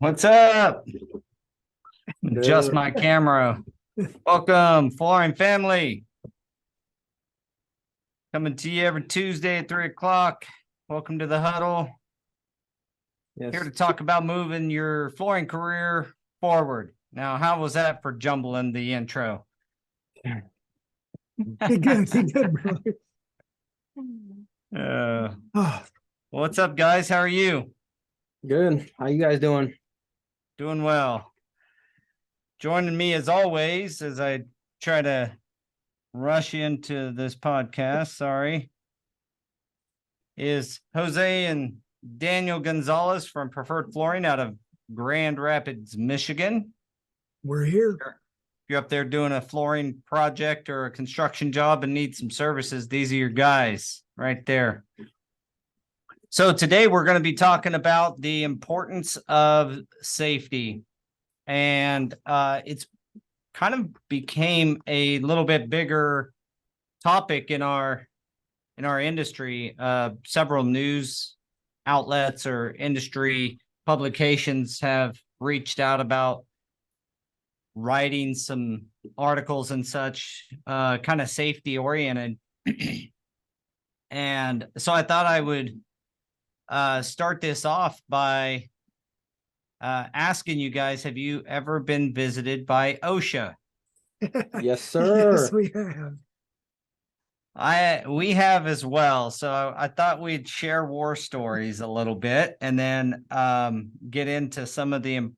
What's up? Adjust Good. my camera. Welcome, flooring family. Coming to you every Tuesday at 3 o'clock. Welcome to the huddle. Here to Yes. talk about moving your flooring career forward. Now, how was that for jumbling the intro? Get good, bro. Oh, What's up, guys? How are you? Good. How you guys doing? Doing well. Joining me as always as I try to rush into this podcast, sorry, is Jose and Daniel Gonzalez from Preferred Flooring out of Grand Rapids, Michigan. we're here. If you're up there doing a flooring project or a construction job and need some services, these are your guys right there. So today we're going to be talking about the importance of safety. And it's kind of became a little bit bigger topic in our industry. Several news outlets or industry publications have reached out about writing some articles and such, kind of safety oriented. And so I thought I would start this off by asking you guys, have you ever been visited by OSHA? Yes, sir. Yes, we have. We have as well. So I thought we'd share war stories a little bit and then get into some of the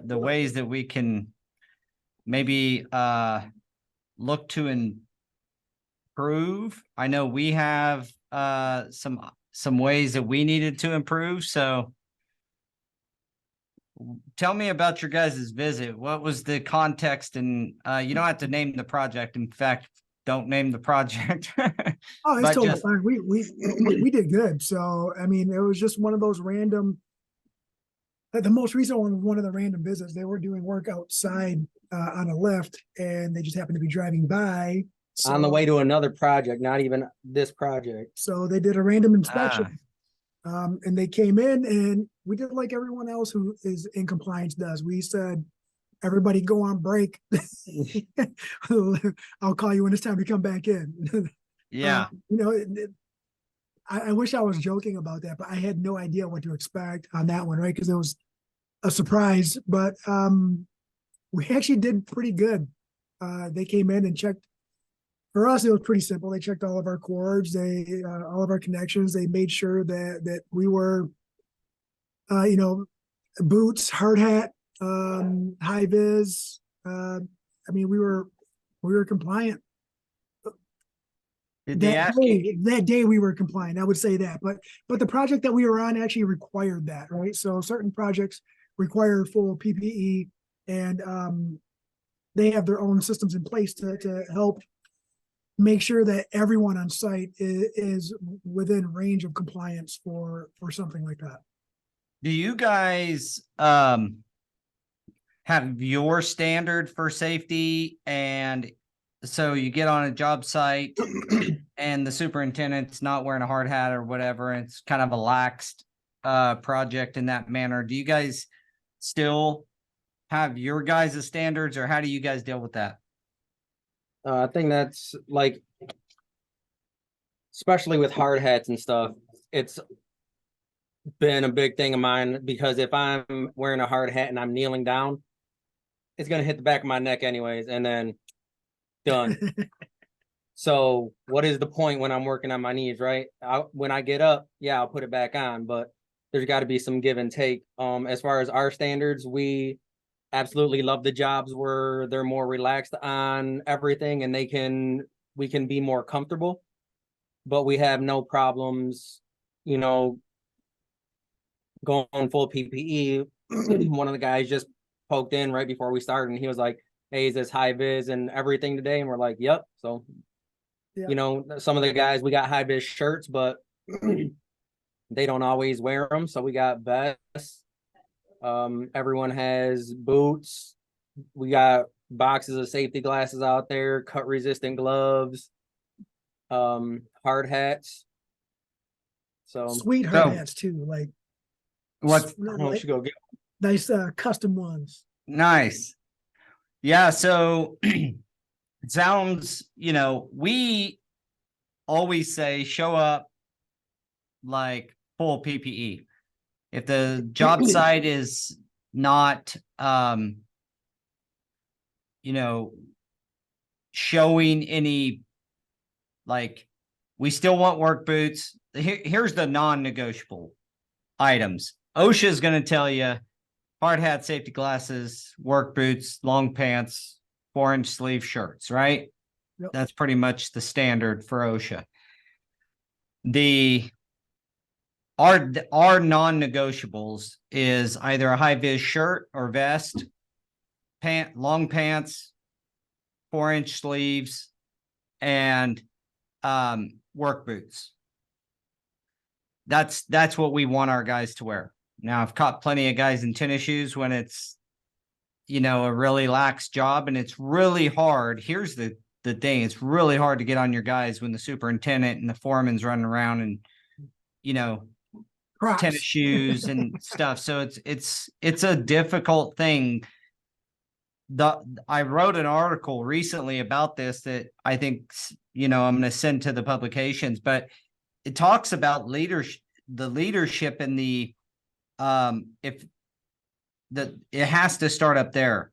ways that we can maybe look to improve. I know we have some ways that we needed to improve. So tell me about your guys' visit. What was the context? And you don't have to name the project. In fact, don't name the project. Oh, it's But totally just fine. We did good. So I mean, it was just one of those random. The most recent one of the random visits. They were doing work outside on a lift, and they just happened to be driving by. On the way to another project, not even this project. So they did a random inspection. And they came in, and we did like everyone else who is in compliance does. We said, everybody go on break. I'll call you when it's time to come back in. yeah. I wish I was joking about that, but I had no idea what to expect on that one, right? Because it was a surprise. But we actually did pretty good. They came in and checked. For us, it was pretty simple. They checked all of our cords, all of our connections. They made sure that we were, boots, hard hat, high vis. I mean, we were compliant. Did they ask you? That day we were compliant. I would say that, but the project that we were on actually required that, right? So certain projects require full PPE, and they have their own systems in place to help make sure that everyone on site is within range of compliance for something like that. Do you guys have your standard for safety? And so you get on a job site and the superintendent's not wearing a hard hat or whatever, and it's kind of a laxed project in that manner. Do you guys still have your guys' standards, or how do you guys deal with that? I think that's like, especially with hard hats and stuff, it's been a big thing of mine, because if I'm wearing a hard hat and I'm kneeling down, it's going to hit the back of my neck anyways, and then done. So what is the point when I'm working on my knees, right? When I get up, yeah, I'll put it back on, but there's got to be some give and take. As far as our standards, we absolutely love the jobs where they're more relaxed on everything and we can be more comfortable, but we have no problems, going full PPE. One of the guys just poked in right before we started, and he was like, hey, is this high vis and everything today? And we're like, yep. So, yeah. Some of the guys, we got high vis shirts, but they don't always wear them. So we got vests. Everyone has boots. We got boxes of safety glasses out there, cut resistant gloves, hard hats. So sweet hard hats too. Like what? Why don't you go get Nice custom ones. Nice. Yeah, so it sounds, we always say show up like full PPE. If the job site is not showing any, like, we still want work boots. Here's the non-negotiable items. OSHA is going to tell you hard hat, safety glasses, work boots, long pants, 4-inch sleeve shirts, right? Yep. That's pretty much the standard for OSHA. Our non-negotiables is either a high-vis shirt or vest, long pants, 4-inch sleeves, and work boots. That's what we want our guys to wear. Now, I've caught plenty of guys in tennis shoes when it's, a really lax job, and it's really hard. Here's the thing. It's really hard to get on your guys when the superintendent and the foreman's running around and, Crocs. tennis shoes and stuff. So it's a difficult thing. I wrote an article recently about this that I think, I'm going to send to the publications, but it talks about the leadership and it has to start up there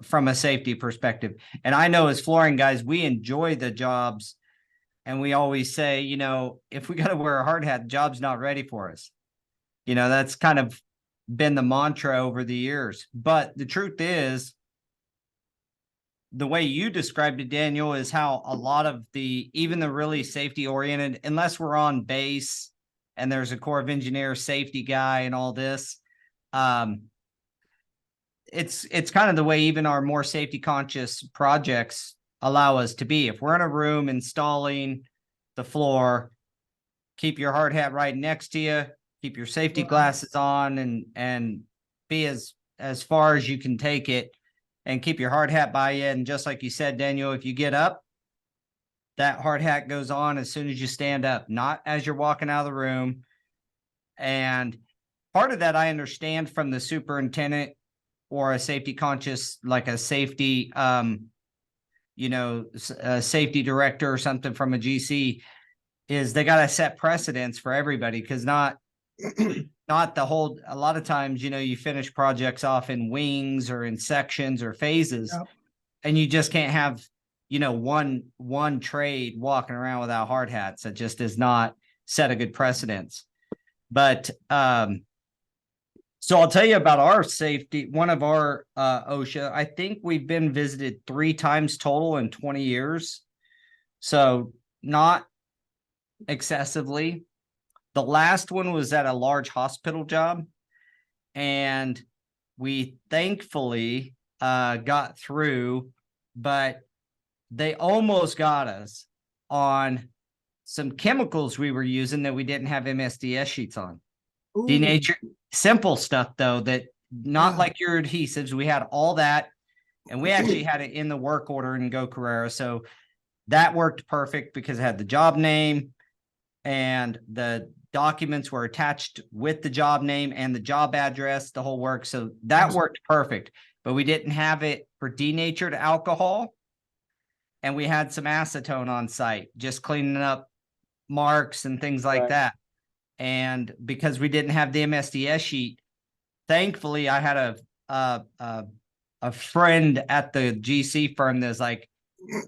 from a safety perspective. And I know as flooring guys, we enjoy the jobs, and we always say, if we got to wear a hard hat, the job's not ready for us. That's kind of been the mantra over the years. But the truth is, the way you described it, Daniel, is how a lot of even the really safety oriented, unless we're on base and there's a Corps of Engineers safety guy and all this, it's kind of the way even our more safety conscious projects allow us to be. If we're in a room installing the floor, keep your hard hat right next to you, keep your safety glasses on, and be as far as you can take it, and keep your hard hat by you. And just like you said, Daniel, if you get up, that hard hat goes on as soon as you stand up, not as you're walking out of the room. And part of that I understand from the superintendent or a safety conscious, like a safety, a safety director or something from a GC, is they got to set precedents for everybody, because not the whole, a lot of times, you finish projects off in wings or in sections or phases. Yep. And you just can't have, one trade walking around without hard hats. That just does not set a good precedence. But so I'll tell you about our safety. One of our OSHA, I think we've been visited 3 times total in 20 years. So not excessively. The last one was at a large hospital job, and we thankfully got through, but they almost got us on some chemicals we were using that we didn't have MSDS sheets on. Ooh. Denature, simple stuff though, that not like your adhesives. We had all that, and we actually had it in the work order in Go Carrera. So that worked perfect because it had the job name, and the documents were attached with the job name and the job address, the whole work. So that worked perfect, but we didn't have it for denatured alcohol. And we had some acetone on site, just cleaning up marks and things like that. And because we didn't have the MSDS sheet, thankfully I had a friend at the GC firm that's like,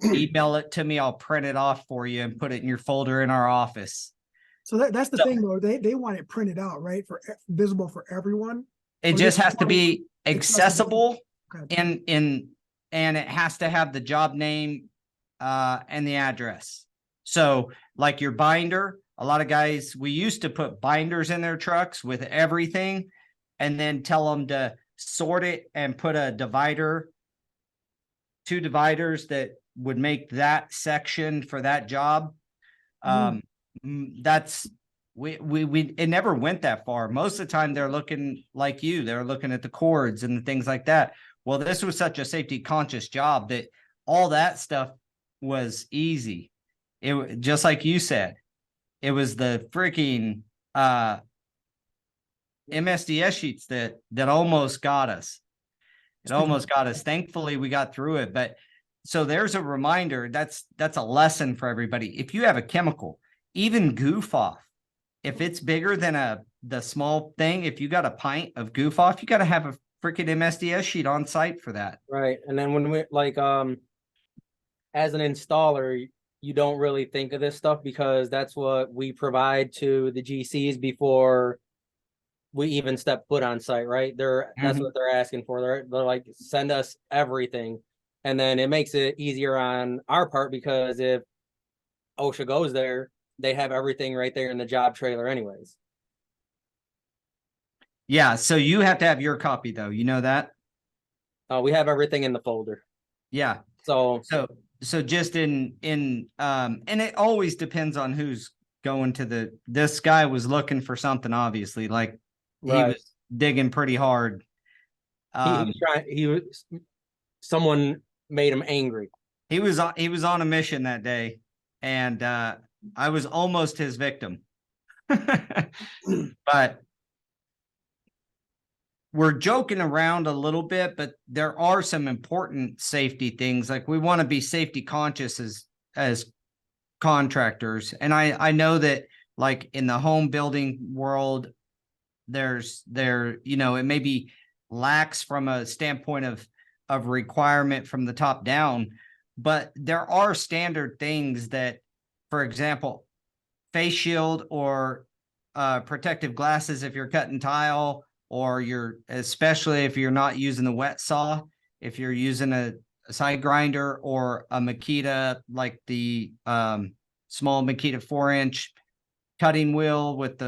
email it to me, I'll print it off for you and put it in your folder in our office. So that's the thing though, they want it printed out, right? Visible for everyone. It just has to be accessible, Okay. and it has to have the job name and the address. So like your binder, a lot of guys, we used to put binders in their trucks with everything and then tell them to sort it and put a divider, 2 dividers that would make that section for that job. That's it never went that far. Most of the time they're looking like they're looking at the cords and the things like that. Well, this was such a safety conscious job that all that stuff was easy. It just like you said, it was the freaking MSDS sheets that almost got us. It almost got us. Thankfully, we got through it. But so there's a reminder. That's a lesson for everybody. If you have a chemical, even goof off, if it's bigger than the small thing, if you got a pint of goof off, you got to have a freaking MSDS sheet on site for that. Right. And then when we like as an installer, you don't really think of this stuff because that's what we provide to the GCs before we even step foot on site, right? That's what they're asking for. They're like, send us everything. And then it makes it easier on our part because if OSHA goes there, they have everything right there in the job trailer anyways. Yeah, so you have to have your copy though. You know that? We have everything in the folder. Yeah. So just in and it always depends on who's going to this guy was looking for something, obviously, like he was digging pretty hard. Someone made him angry. He was on a mission that day, and I was almost his victim. But we're joking around a little bit, but there are some important safety things. Like we want to be safety conscious as contractors. And I know that like in the home building world, it may be lax from a standpoint of requirement from the top down, but there are standard things that, for example, face shield or protective glasses if you're cutting tile, or especially if you're not using the wet saw, if you're using a side grinder or a Makita, like the small Makita 4-inch cutting wheel with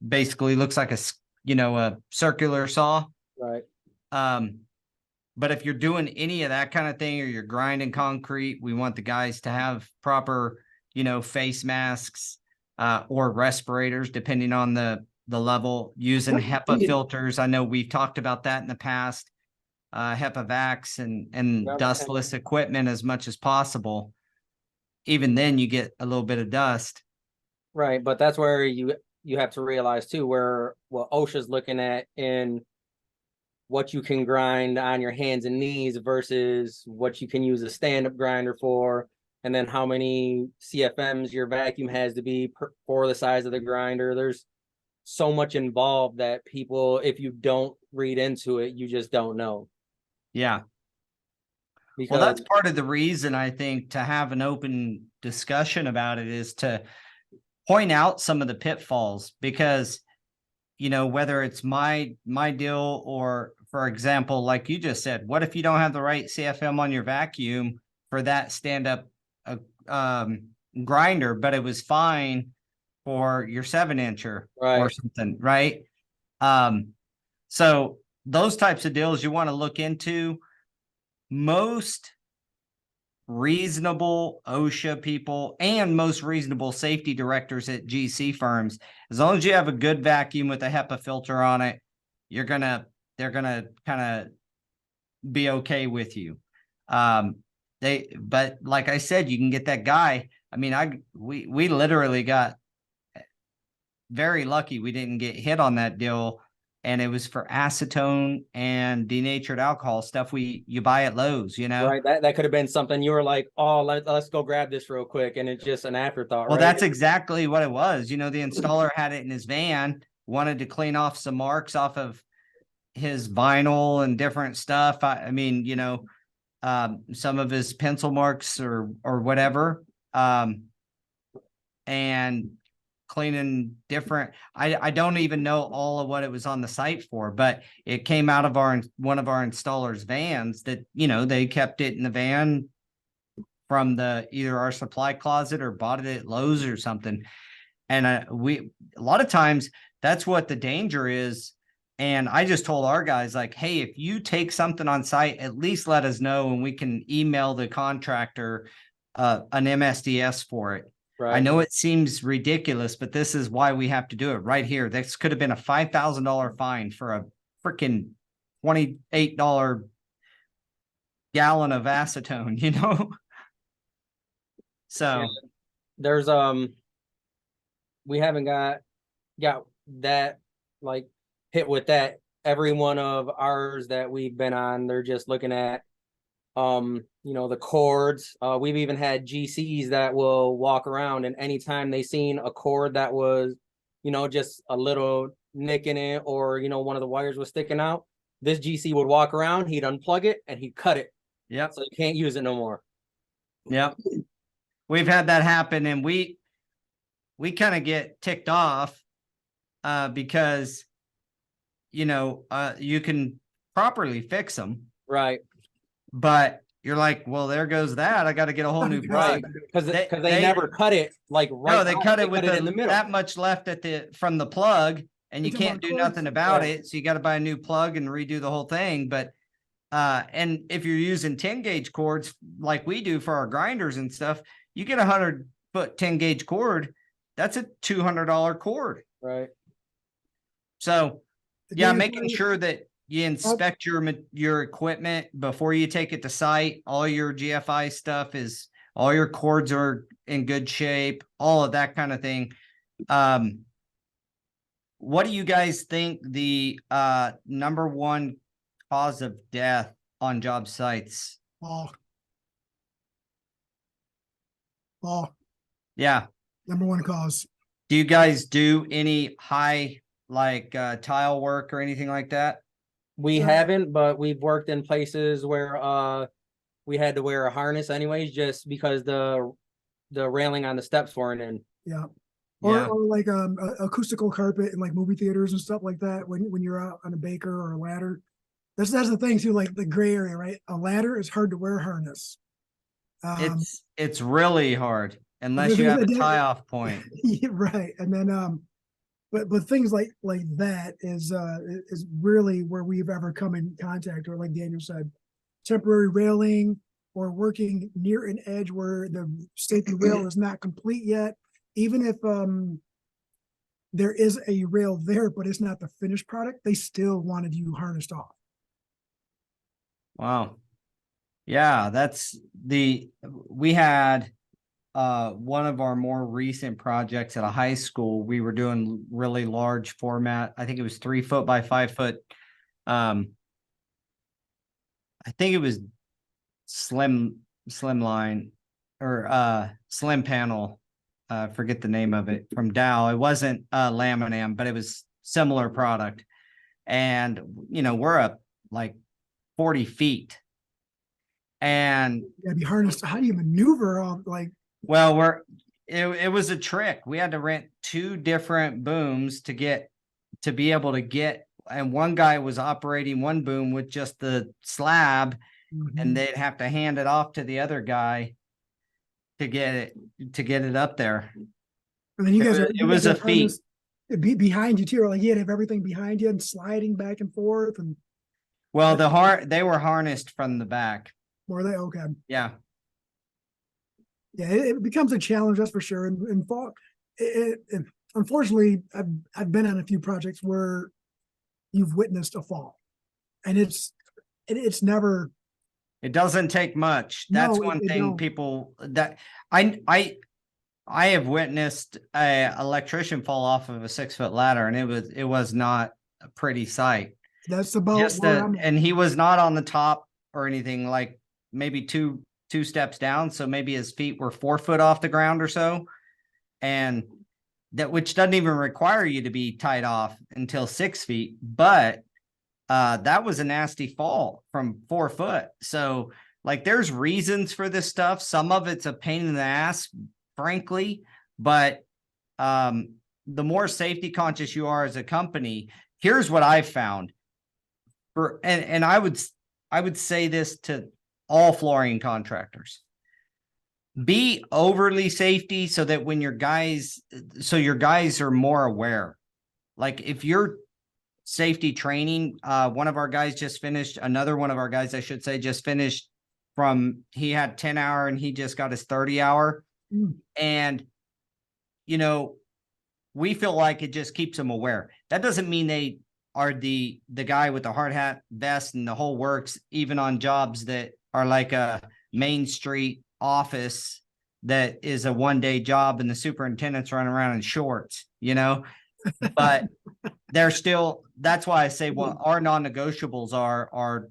basically looks like a circular saw. Right. But if you're doing any of that kind of thing, or you're grinding concrete, we want the guys to have proper, face masks or respirators, depending on the level, using HEPA filters. I know we've talked about that in the past. HEPA vacs and dustless equipment as much as possible. Even then you get a little bit of dust. Right. But that's where you have to realize too, where what OSHA's looking at in what you can grind on your hands and knees versus what you can use a stand-up grinder for, and then how many CFMs your vacuum has to be for the size of the grinder. There's so much involved that people, if you don't read into it, you just don't know. Yeah. Well, that's part of the reason I think to have an open discussion about it is to point out some of the pitfalls, because, whether it's my deal or, for example, like you just said, what if you don't have the right CFM on your vacuum for that stand-up grinder, but it was fine for your 7-incher or something, right? So those types of deals you want to look into. Most reasonable OSHA people and most reasonable safety directors at GC firms, as long as you have a good vacuum with a HEPA filter on it, they're gonna kind of be okay with you. But like I said, you can get that guy. I mean, we literally got very lucky we didn't get hit on that deal, and it was for acetone and denatured alcohol stuff you buy at Lowe's, Right. That could have been something you were like, oh, let's go grab this real quick, and it's just an afterthought. Well, that's exactly what it was. The installer had it in his van, wanted to clean off some marks off of his vinyl and different stuff. I mean, some of his pencil marks or whatever, and cleaning different. I don't even know all of what it was on the site for, but it came out of one of our installers' vans that, they kept it in the van from either our supply closet or bought it at Lowe's or something. And a lot of times that's what the danger is. And I just told our guys, like, hey, if you take something on site, at least let us know and we can email the contractor an MSDS for it. Right. I know it seems ridiculous, but this is why we have to do it right here. This could have been a $5,000 fine for a freaking $28 gallon of acetone, So there's we haven't got that, like, hit with that. Every one of ours that we've been on, they're just looking at, the cords. We've even had GCs that will walk around, and anytime they seen a cord that was, just a little nick in it, or, one of the wires was sticking out, this GC would walk around, he'd unplug it and he'd cut it. Yep. So you can't use it no more. Yep. We've had that happen, and we kind of get ticked off because you can properly fix them, Right. but you're like, well, there goes that. I got to get a whole new plug. Because they never cut it like right. No, they cut it with in the middle. that much left from the plug, and you It's can't about do cords. nothing about Right. it. So you got to buy a new plug and redo the whole thing. But and if you're using 10 gauge cords like we do for our grinders and stuff, you get 100-foot 10 gauge cord. That's a $200 cord. Right. So The yeah, thing is, making sure that you inspect your equipment before you take it to site. All your GFI stuff all your cords are in good shape, all of that kind of thing. What do you guys think the number one cause of death on job sites? Fall. Yeah. Number one cause. Do you guys do any high tile work or anything like that? We Right. haven't, but we've worked in places where we had to wear a harness anyways, just because the railing on the steps weren't in. Yeah. Yeah. Or like acoustical carpet in like movie theaters and stuff like that. When you're out on a baker or a ladder, that's the thing too. Like the gray area, right? A ladder is hard to wear a harness. It's really hard unless you have a tie off point. Yeah, right. And then but things like that is really where we've ever come in contact, or like Daniel said, temporary railing or working near an edge where the safety rail is not complete yet. Even if there is a rail there, but it's not the finished product, they still wanted you harnessed off. Wow. Yeah, we had one of our more recent projects at a high school. We were doing really large format. I think it was 3 foot by 5 foot. I think it was slim line or slim panel. Forget the name of it, from Dow. It wasn't laminam, but it was similar product. And we're up like 40 feet. And You gotta be harnessed. How do you maneuver all well, it was a trick. We had to rent 2 different booms to be able to get, and one guy was operating one boom with just the slab, and they'd have to hand it off to the other guy to get it up there. And then you guys It was a feat. Be behind you too, or like you had to have everything behind you and sliding back and forth, and Well, they were harnessed from the back. were they okay? Yeah. Yeah, it becomes a challenge, that's for sure. And fall, unfortunately, I've been on a few projects where you've witnessed a fall, and it's never. It doesn't take much. That's No, one it thing don't. people that I have witnessed a electrician fall off of a 6-foot ladder, and it was not a pretty sight. That's about And he was not on the top or anything, like maybe two steps down. So maybe his feet were 4 foot off the ground or so. And which doesn't even require you to be tied off until 6 feet. But that was a nasty fall from 4 foot. So like there's reasons for this stuff. Some of it's a pain in the ass, frankly, but the more safety conscious you are as a company, here's what I've found. And I would say this to all flooring contractors: be overly safety so that when your guys are more aware. Like if you're safety training, another one of our guys just finished he had 10 hour and he just got his 30 hour. And we feel like it just keeps them aware. That doesn't mean they are the guy with the hard hat vest and the whole works, even on jobs that are like a Main Street office that is a 1-day job and the superintendent's running around in shorts, but they're still, that's why I say what our non-negotiables are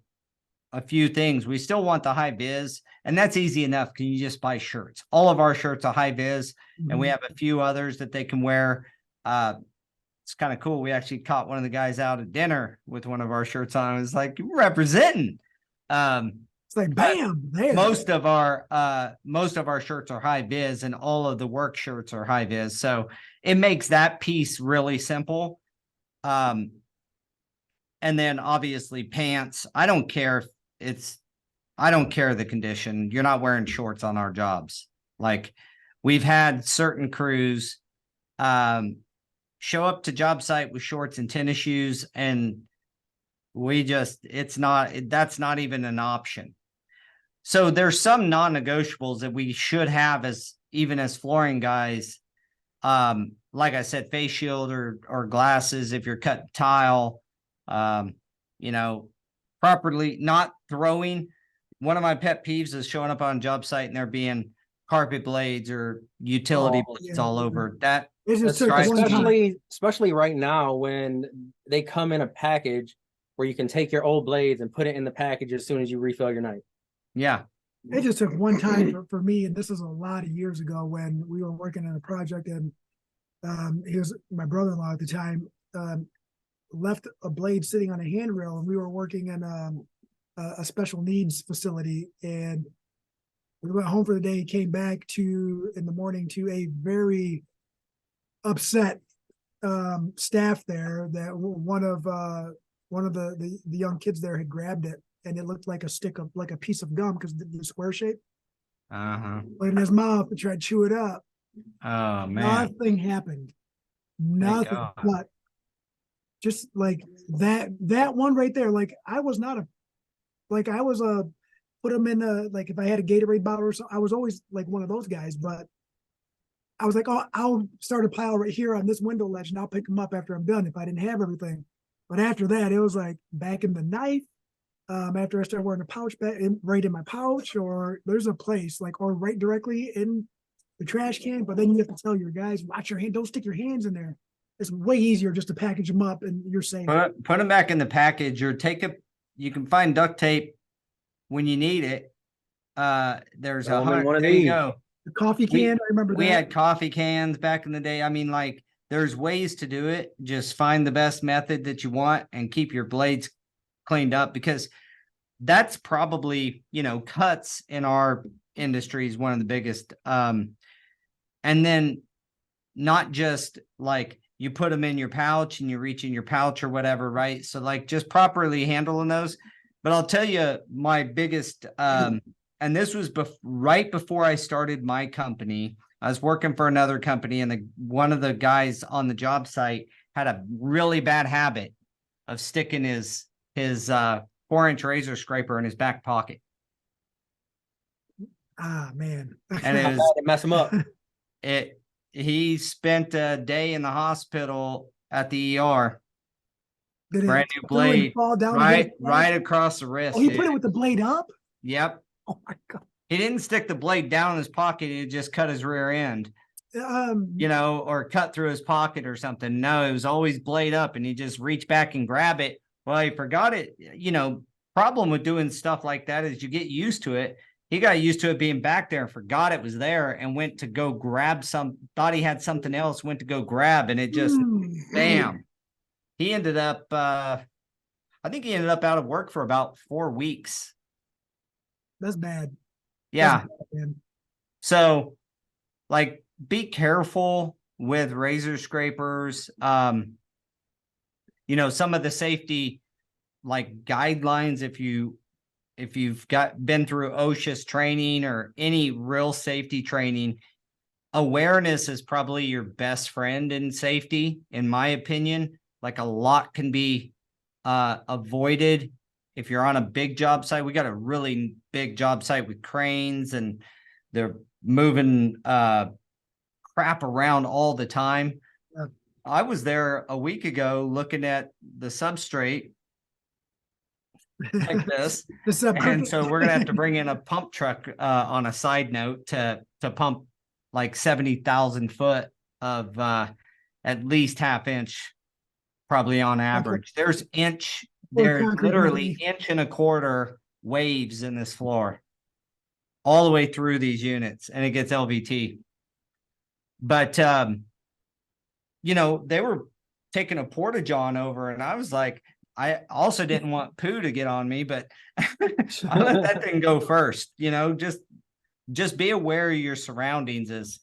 a few things. We still want the high vis, and that's easy enough. Can you just buy shirts? All of our shirts are high vis, and we have a few others that they can wear. It's kind of cool. We actually caught one of the guys out at dinner with one of our shirts on. It was like, you're representing. It's like, bam, there. Most of our shirts are high vis, and all of the work shirts are high vis. So it makes that piece really simple. And then obviously pants. I don't care the condition. You're not wearing shorts on our jobs. Like, we've had certain crews show up to job site with shorts and tennis shoes, and that's not even an option. So there's some non-negotiables that we should have even as flooring guys. Like I said, face shield or glasses if you're cutting tile, properly not throwing. One of my pet peeves is showing up on a job site and there being carpet blades or utility blades all over. That especially right now when they come in a package where you can take your old blades and put it in the package as soon as you refill your knife. Yeah. It just took one time for me, and this is a lot of years ago when we were working on a project, and he was my brother-in-law at the time, left a blade sitting on a handrail, and we were working in a special needs facility, and we went home for the day, came back in the morning to a very upset staff there that one of the young kids there had grabbed it, and it looked like a piece of gum because the square shape. But in his mouth to try to chew it up. Oh man. Nothing happened. Nothing. But just like that one right there, like I was put them in like if I had a Gatorade bottle or something, I was always like one of those guys, but I was like, oh, I'll start a pile right here on this window ledge and I'll pick them up after I'm done if I didn't have everything. But after that, it was like back in the knife. After I started wearing a pouch right in my pouch, or there's a place like, or right directly in the trash can. But then you have to tell your guys, watch your hand, don't stick your hands in there. It's way easier just to package them up and you're safe. Put them back in the package, or you can find duct tape when you need it. There's one of these. The coffee can, I remember we had coffee cans back in the day. I mean, like, there's ways to do it. Just find the best method that you want and keep your blades cleaned up, because that's probably, cuts in our industry is one of the biggest. And then not just like you put them in your pouch and you reach in your pouch or whatever, right? So like just properly handling those. But I'll tell you my biggest, and this was right before I started my company. I was working for another company, and one of the guys on the job site had a really bad habit of sticking his 4-inch razor scraper in his back pocket. Ah, man. And it was to mess him up. He spent a day in the hospital at the ER. Brand new blade, fall down right across the wrist. Oh, he put it with the blade up? Yep. Oh my God. He didn't stick the blade down in his pocket. He just cut his rear end, or cut through his pocket or something. No, it was always blade up, and he just reached back and grab it. Well, he forgot it. Problem with doing stuff like that is you get used to it. He got used to it being back there and forgot it was there and went to go grab thought he had something else, went to go grab, and it just, bam. He ended up, I think he ended up out of work for about 4 weeks. That's bad. Yeah. That's bad. So, like, be careful with razor scrapers. Some of the safety, like, guidelines, if you've been through OSHA's training or any real safety training, awareness is probably your best friend in safety, in my opinion. Like, a lot can be avoided if you're on a big job site. We got a really big job site with cranes, and they're moving crap around all the time. Yeah. I was there a week ago looking at the substrate like this. And so we're going to have to bring in a pump truck on a side note to pump like 70,000 foot of, at least half inch, probably on average. There's concrete literally underneath. 1.25 inch waves in this floor, all the way through these units, and it gets LVT. But you know, they were taking a porta john over, and I was like, I also didn't want poo to get on me, but I let that thing go first. You know, just be aware of your surroundings. Is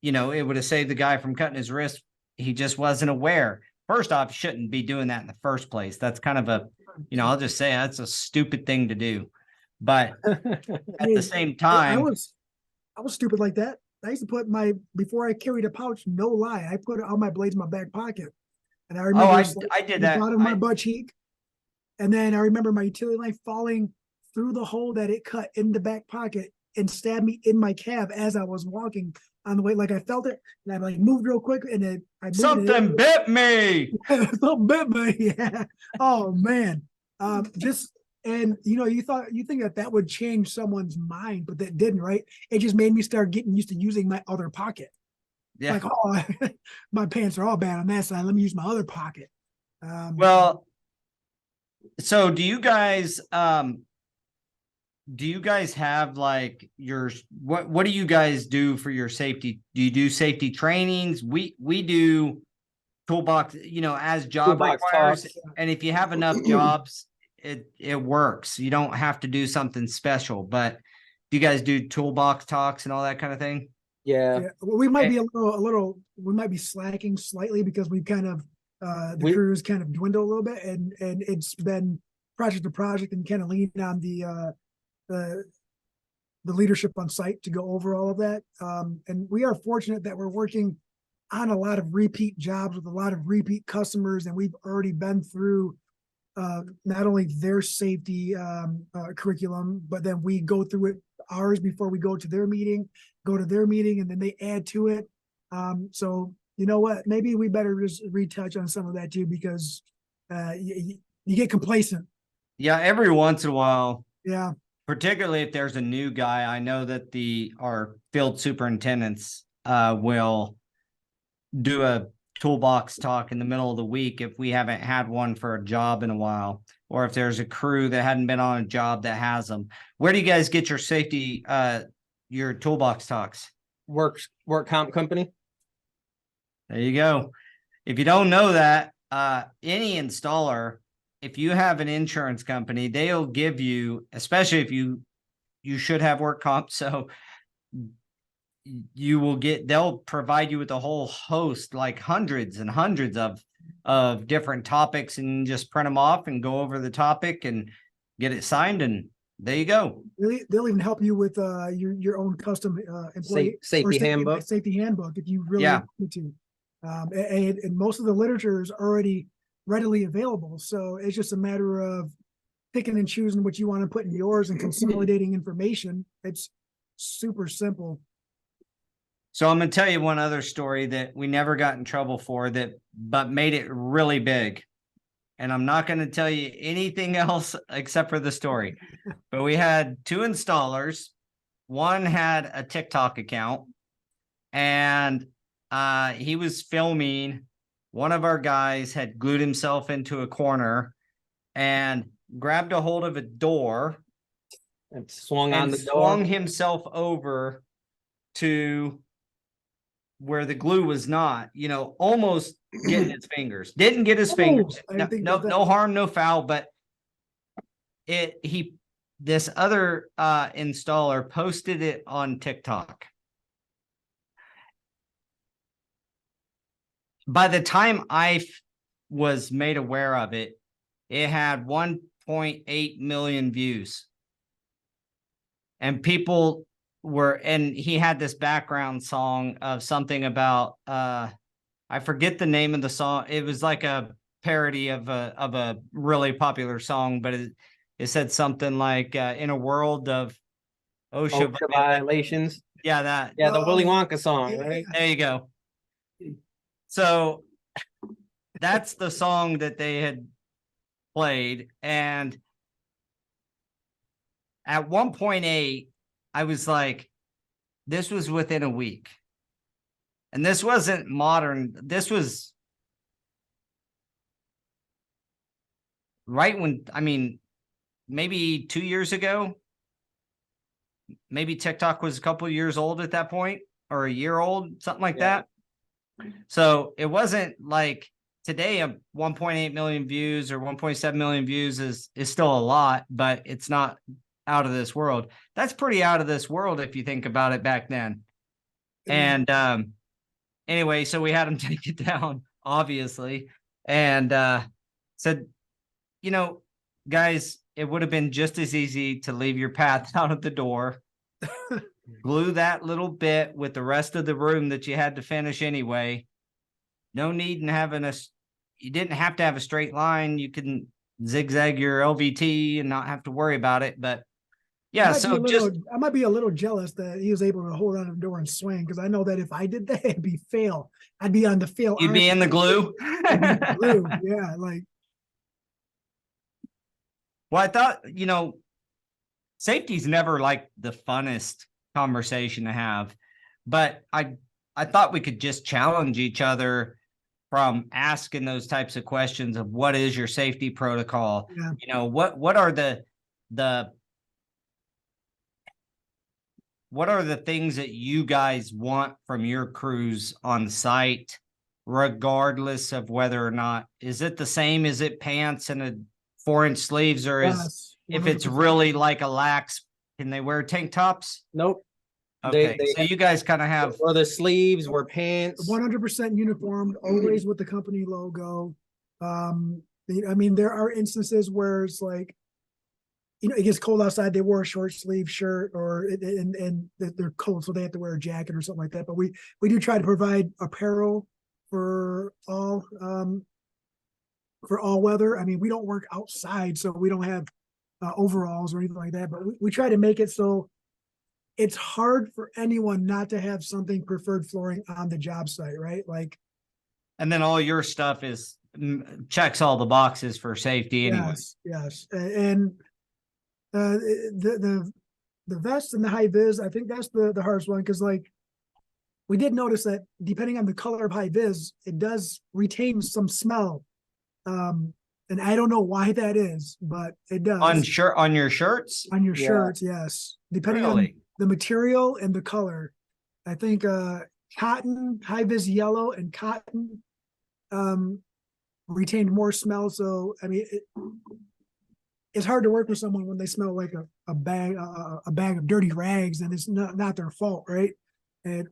you know, it would have saved the guy from cutting his wrist. He just wasn't aware. First off, shouldn't be doing that in the first place. That's kind of a, you know, I'll just say that's a stupid thing to do. But at the same I time, was stupid like that. I used to put before I carried a pouch, no lie, I put all my blades in my back pocket. And I remember I did the that. bottom of my butt cheek. And then I remember my utility knife falling through the hole that it cut in the back pocket and stabbed me in my calf as I was walking on the way. Like I felt it, and I like moved real quick, and then I moved Something bit me. Something bit me. Yeah. Oh man. Just and you think that would change someone's mind, but that didn't, right? It just made me start getting used to using my other pocket. Yeah. Like, oh, my pants are all bad on that side. Let me use my other pocket. Well, so do you guys have like what do you guys do for your safety? Do you do safety trainings? We do toolbox, you know, as job Toolbox requires. talks. And if you have enough jobs, it works. You don't have to do something special. But do you guys do toolbox talks and all that kind of thing? Yeah. Well, we might be we might be slacking slightly because we've kind of the crews kind of dwindle a little bit, and it's been project to project and kind of lean on the leadership on site to go over all of that. And we are fortunate that we're working on a lot of repeat jobs with a lot of repeat customers, and we've already been through not only their safety curriculum, but then we go through it ours before we go to their meeting, and then they add to it. So you know what? Maybe we better just retouch on some of that too, because you get complacent. Yeah, every once in a while. Yeah. Particularly if there's a new guy. I know that our field superintendents will do a toolbox talk in the middle of the week if we haven't had one for a job in a while, or if there's a crew that hadn't been on a job that has them. Where do you guys get your safety, your toolbox talks? Work comp company. There you go. If you don't know that, any installer, if you have an insurance company, they'll give you, especially if you should have work comp, so they'll provide you with a whole host, like hundreds and hundreds of different topics, and just print them off and go over the topic and get it signed, and there you go. They'll even help you with your own custom employee safety handbook. Safety handbook if you really need to. And most of the literature is already readily available, so it's just a matter of picking and choosing what you want to put in yours and consolidating information. It's super simple. So I'm going to tell you one other story that we never got in trouble for, but made it really big. And I'm not going to tell you anything else except for the story. But we had 2 installers. One had a TikTok account, and he was filming. One of our guys had glued himself into a corner and grabbed a hold of a door and swung himself over to where the glue was not, almost getting his fingers. Didn't get his fingers. No harm, no foul, but this other installer posted it on TikTok. By the time I was made aware of it, it had 1.8 million views. And people and he had this background song of something about, I forget the name of the song. It was like a parody of a really popular song, but it said something like, in a world of OSHA violations. Yeah, the Willy Wonka song, right? There you go. So that's the song that they had played. And at 1.8, I was like, this was within a week. And this wasn't modern. This was right when, I mean, maybe 2 years ago. Maybe TikTok was a couple of years old at that point, or a year old, something like Yeah. that. So it wasn't like today a 1.8 million views or 1.7 million views is still a lot, but it's not out of this world. That's pretty out of this world if you think about it back then. And anyway, so we had him take it down, obviously, and said, you know, guys, it would have been just as easy to leave your path out of the door, glue that little bit with the rest of the room that you had to finish anyway. No need in having you didn't have to have a straight line. You can zigzag your LVT and not have to worry about it. But yeah, so I might be a little jealous that he was able to hold on to the door and swing, because I know that if I did that, it'd be fail. I'd be on the fail. You'd be in the glue. Glue. Yeah, like. Well, I thought, you know, safety's never like the funnest conversation to have, but I thought we could just challenge each other from asking those types of questions of what is your safety protocol? Yeah. You know, what are the things that you guys want from your crews on site, regardless of whether or not, is it the same? Is it pants and a 4-inch sleeves, or is, if it's really like a lax, can they wear tank tops? Nope. Okay, so you guys kind of have, or the sleeves were pants. 100% uniformed, always with the company logo. I mean, there are instances where it's like, you know, it gets cold outside, they wore a short sleeve shirt, or and they're cold, so they have to wear a jacket or something like that. But we do try to provide apparel for all weather. I mean, we don't work outside, so we don't have overalls or anything like that. But we try to make it so it's hard for anyone not to have something preferred flooring on the job site, right? Like, and then all your stuff is checks all the boxes for safety anyway. Yes. And the vest and the high vis, I think that's the hardest one, because like we did notice that depending on the color of high vis, it does retain some smell. And I don't know why that is, but it does. On your shirts? On your shirts, yes. Depending Really? on the material and the color. I think cotton, high vis yellow and cotton retained more smell. So I mean, it's hard to work with someone when they smell like a bag of dirty rags, and it's not their fault, right? And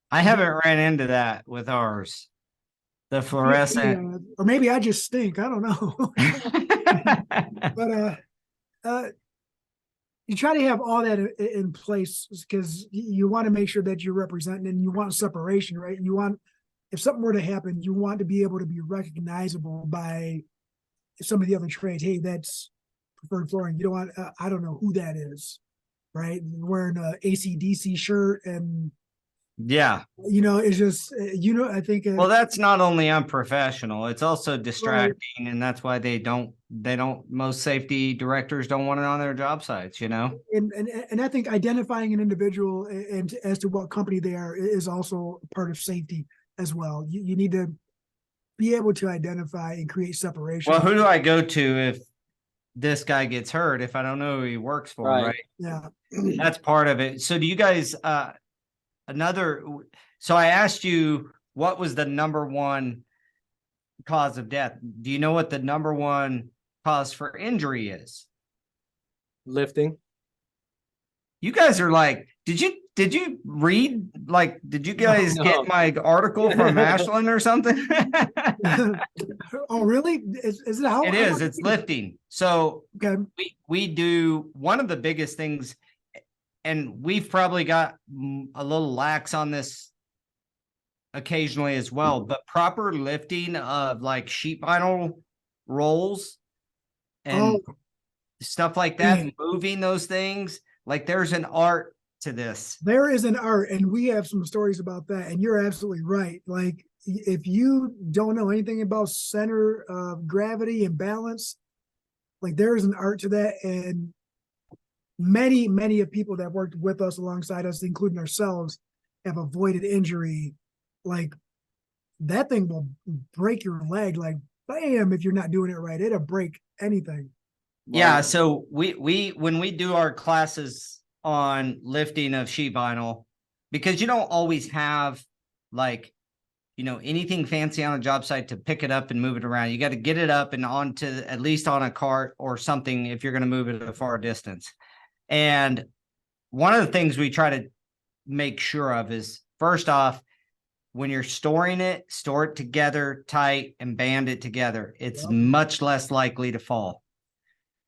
I haven't ran into that with ours. The fluorescent. or maybe I just stink. I don't know. But you try to have all that in place, because you want to make sure that you're representing, and you want separation, right? You want, if something were to happen, you want to be able to be recognizable by some of the other trades. Hey, that's preferred flooring. You don't want, I don't know who that is, right? Wearing a AC/DC shirt, and yeah, you know, it's just, you know, I think well, that's not only unprofessional, it's also distracting, right. And that's why most safety directors don't want it on their job sites, you know. And I think identifying an individual and as to what company they are is also part of safety as well. You need to be able to identify and create separation. Well, who do I go to if this guy gets hurt if I don't know who he works for, right? Yeah. That's part of it. So do you guys so I asked you what was the number one cause of death. Do you know what the number one cause for injury is? Lifting. You guys are like, did you read, like, did you guys get my article from Ashland or something? Oh, really? Is it how it is? It's lifting. So okay. we do one of the biggest things, and we've probably got a little lax on this occasionally as well, but proper lifting of like sheet vinyl rolls and stuff like that, moving those things, like there's an art to this. There is an art, and we have some stories about that, and you're absolutely right. Like, if you don't know anything about center of gravity and balance, like there is an art to that, and many of people that worked with us alongside us, including ourselves, have avoided injury like that thing will break your leg, like bam, if you're not doing it right, it'll break anything. Yeah, so we when we do our classes on lifting of sheet vinyl, because you don't always have like, you know, anything fancy on a job site to pick it up and move it around. You got to get it up and onto at least on a cart or something if you're going to move it a far distance. And one of the things we try to make sure of is, first off, when you're storing it, store it together tight and band it together. It's Yep. much less likely to fall.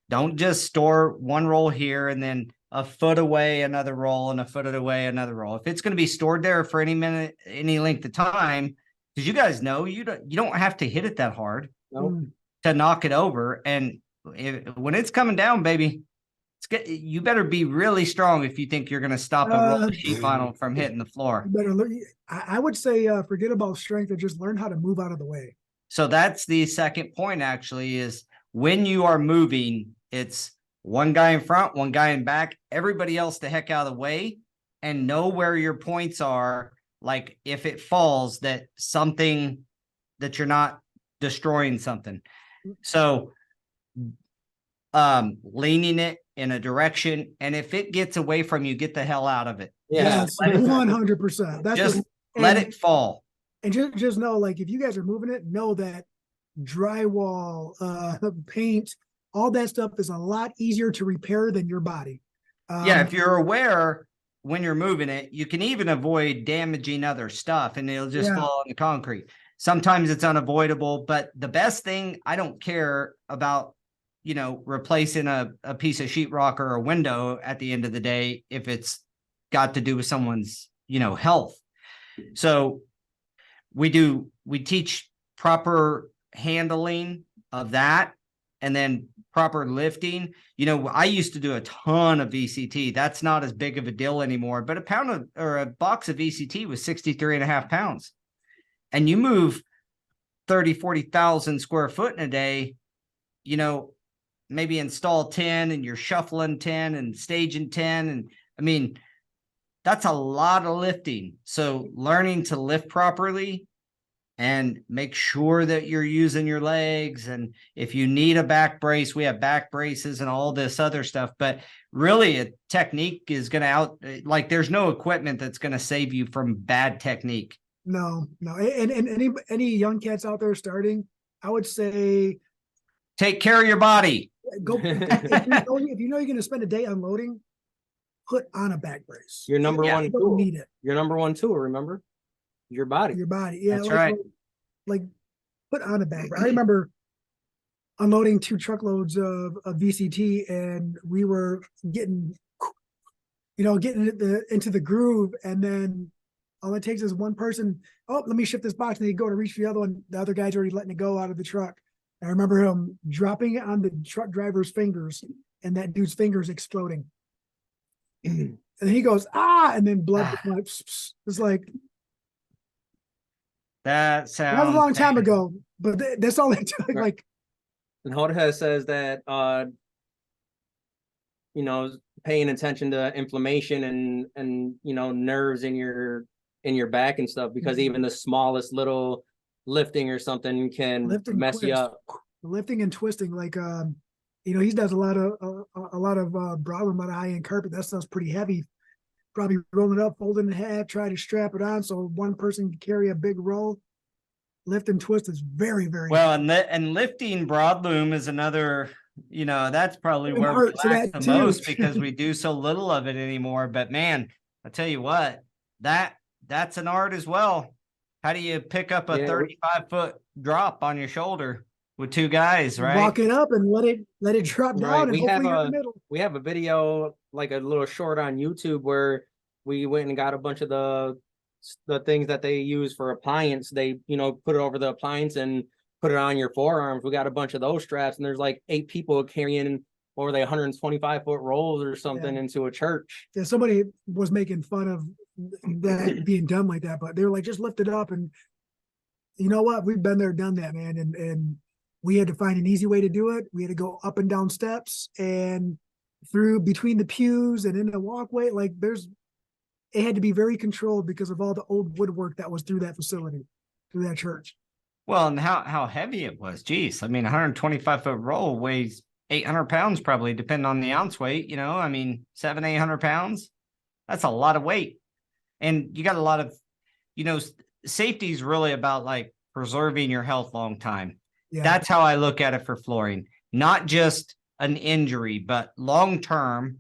Don't just store one roll here and then a foot away another roll and a foot away another roll. If it's going to be stored there for any minute, any length of time, because you guys know you don't have to hit it that hard Nope. to knock it over. And when it's coming down, baby, you better be really strong if you think you're going to stop a roll of sheet vinyl from hitting the floor. You better learn. I would say forget about strength and just learn how to move out of the way. So that's the second point, actually, is when you are moving, it's one guy in front, one guy in back, everybody else the heck out of the way, and know where your points are. Like if it falls, that you're not destroying something. So leaning it in a direction, and if it gets away from you, get the hell out of it. Yeah. Yes, 100%. That's Just what, let it fall. And just know, like, if you guys are moving it, know that drywall, paint, all that stuff is a lot easier to repair than your body. Yeah, if you're aware when you're moving it, you can even avoid damaging other stuff and it'll just fall on the concrete. Sometimes it's unavoidable, but the best thing, I don't care about, you know, replacing a piece of sheetrock or a window at the end of the day if it's got to do with someone's, you know, health. So we teach proper handling of that, and then proper lifting. You know, I used to do a ton of VCT. That's not as big of a deal anymore, but a box of VCT was 63.5 pounds. And you move 30, 40,000 square foot in a day, you know, maybe install 10 and you're shuffling 10 and staging 10. And I mean, that's a lot of lifting. So learning to lift properly and make sure that you're using your legs. And if you need a back brace, we have back braces and all this other stuff. But really, a technique is going to there's no equipment that's going to save you from bad technique. No. And any young cats out there starting, I would say take care of your body. Go if you know you're going to spend a day unloading, put on a back brace. Your number one you tool. don't need it. Your number one tool, remember? Your body. Your body. Yeah, that's right. Like put on a back brace. I remember unloading 2 truckloads of VCT, and we were getting into the groove, and then all it takes is one person, oh, let me shift this box, and they go to reach for the other one. The other guy's already letting it go out of the truck. I remember him dropping it on the truck driver's fingers, and that dude's fingers exploding. And he goes, ah, and then blood. It's like, that was a long time ago, but that's all it took. Like, and Jorge says that, you know, paying attention to inflammation and, you know, nerves in your back and stuff, because even the smallest little lifting or something can mess you up. Lifting and twisting, like, you know, he does a lot of Broadway on a high-end carpet. That stuff's pretty heavy. Probably rolling it up, fold it in half, try to strap it on so one person can carry a big roll. Lift and twist is very, very well, and lifting broadloom is another, you know, that's probably where we lack the most because we do so little of it anymore. But man, I tell you what, that's an art as well. How do you pick up a 35-foot drop on your shoulder with 2 guys, right? Walk it up and let it drop down, and hopefully you're in the middle. We have a video, like a little short on YouTube, where we went and got a bunch of the things that they use for appliance. They, you know, put it over the appliance and put it on your forearms. We got a bunch of those straps, and there's like 8 people carrying over the 125-foot rolls or something into a church. Yeah, somebody was making fun of that being done like that, but they were like, just lift it up. And you know what? We've been there, done that, man. And we had to find an easy way to do it. We had to go up and down steps and through between the pews and in the walkway. Like, there's it had to be very controlled because of all the old woodwork that was through that facility, through that church. Well, and how heavy it was. Geez, I mean, 125-foot roll weighs 800 pounds, probably, depending on the ounce weight. I mean, 800 pounds. That's a lot of weight. And you got a lot of, safety is really about like preserving your health long time. Yeah. That's how I look at it for flooring, not just an injury, but long term.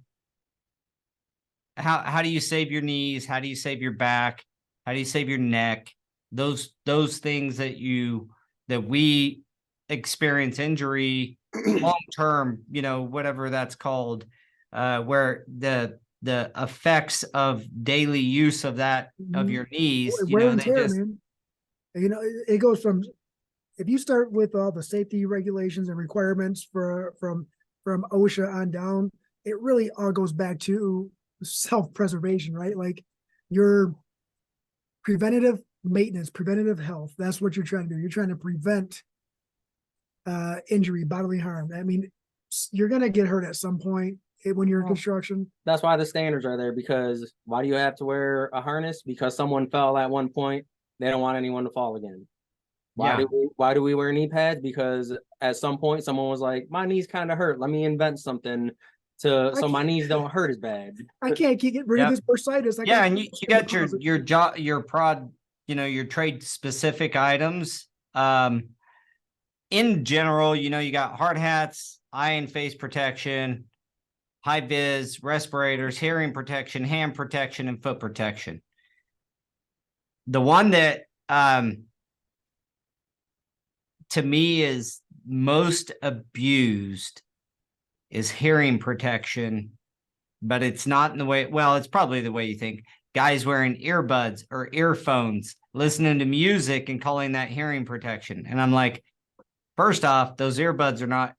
How do you save your knees? How do you save your back? How do you save your neck? Those things that we experience injury long term, whatever that's called, where the effects of daily use of that of your knees, Wear and they tear, just man. It goes from, if you start with all the safety regulations and requirements from OSHA on down, it really all goes back to self-preservation, right? Like your preventative maintenance, preventative health. That's what you're trying to do. You're trying to prevent injury, bodily harm. I mean, you're gonna get hurt at some point when you're in construction. That's why the standards are there, because why do you have to wear a harness? Because someone fell at one point. They don't want anyone to fall again. Why do we wear knee pads? Because at some point someone was like, my knees kind of hurt. Let me invent something so my knees don't hurt as bad. I can't get rid of this bursitis. And you got your prod, your trade specific items. In general, you got hard hats, eye and face protection, high vis, respirators, hearing protection, hand protection, and foot protection. The one that to me is most abused is hearing protection, but it's not in the way, well, it's probably the way you think. Guys wearing earbuds or earphones, listening to music and calling that hearing protection. And I'm like, first off, those earbuds are not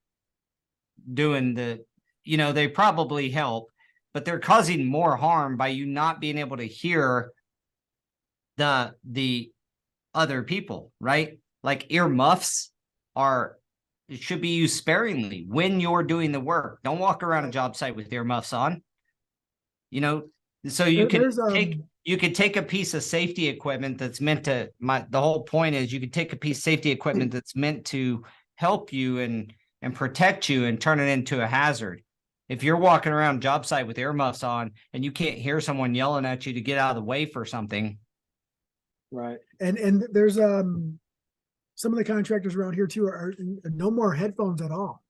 doing they probably help, but they're causing more harm by you not being able to hear the other people, right? Like earmuffs should be used sparingly when you're doing the work. Don't walk around a job site with earmuffs on. So you could take a piece of safety equipment that's meant to the whole point is you could take a piece of safety equipment that's meant to help you and protect you and turn it into a hazard. If you're walking around job site with earmuffs on and you can't hear someone yelling at you to get out of the way for something. Right. And there's some of the contractors around here too are no more headphones at all.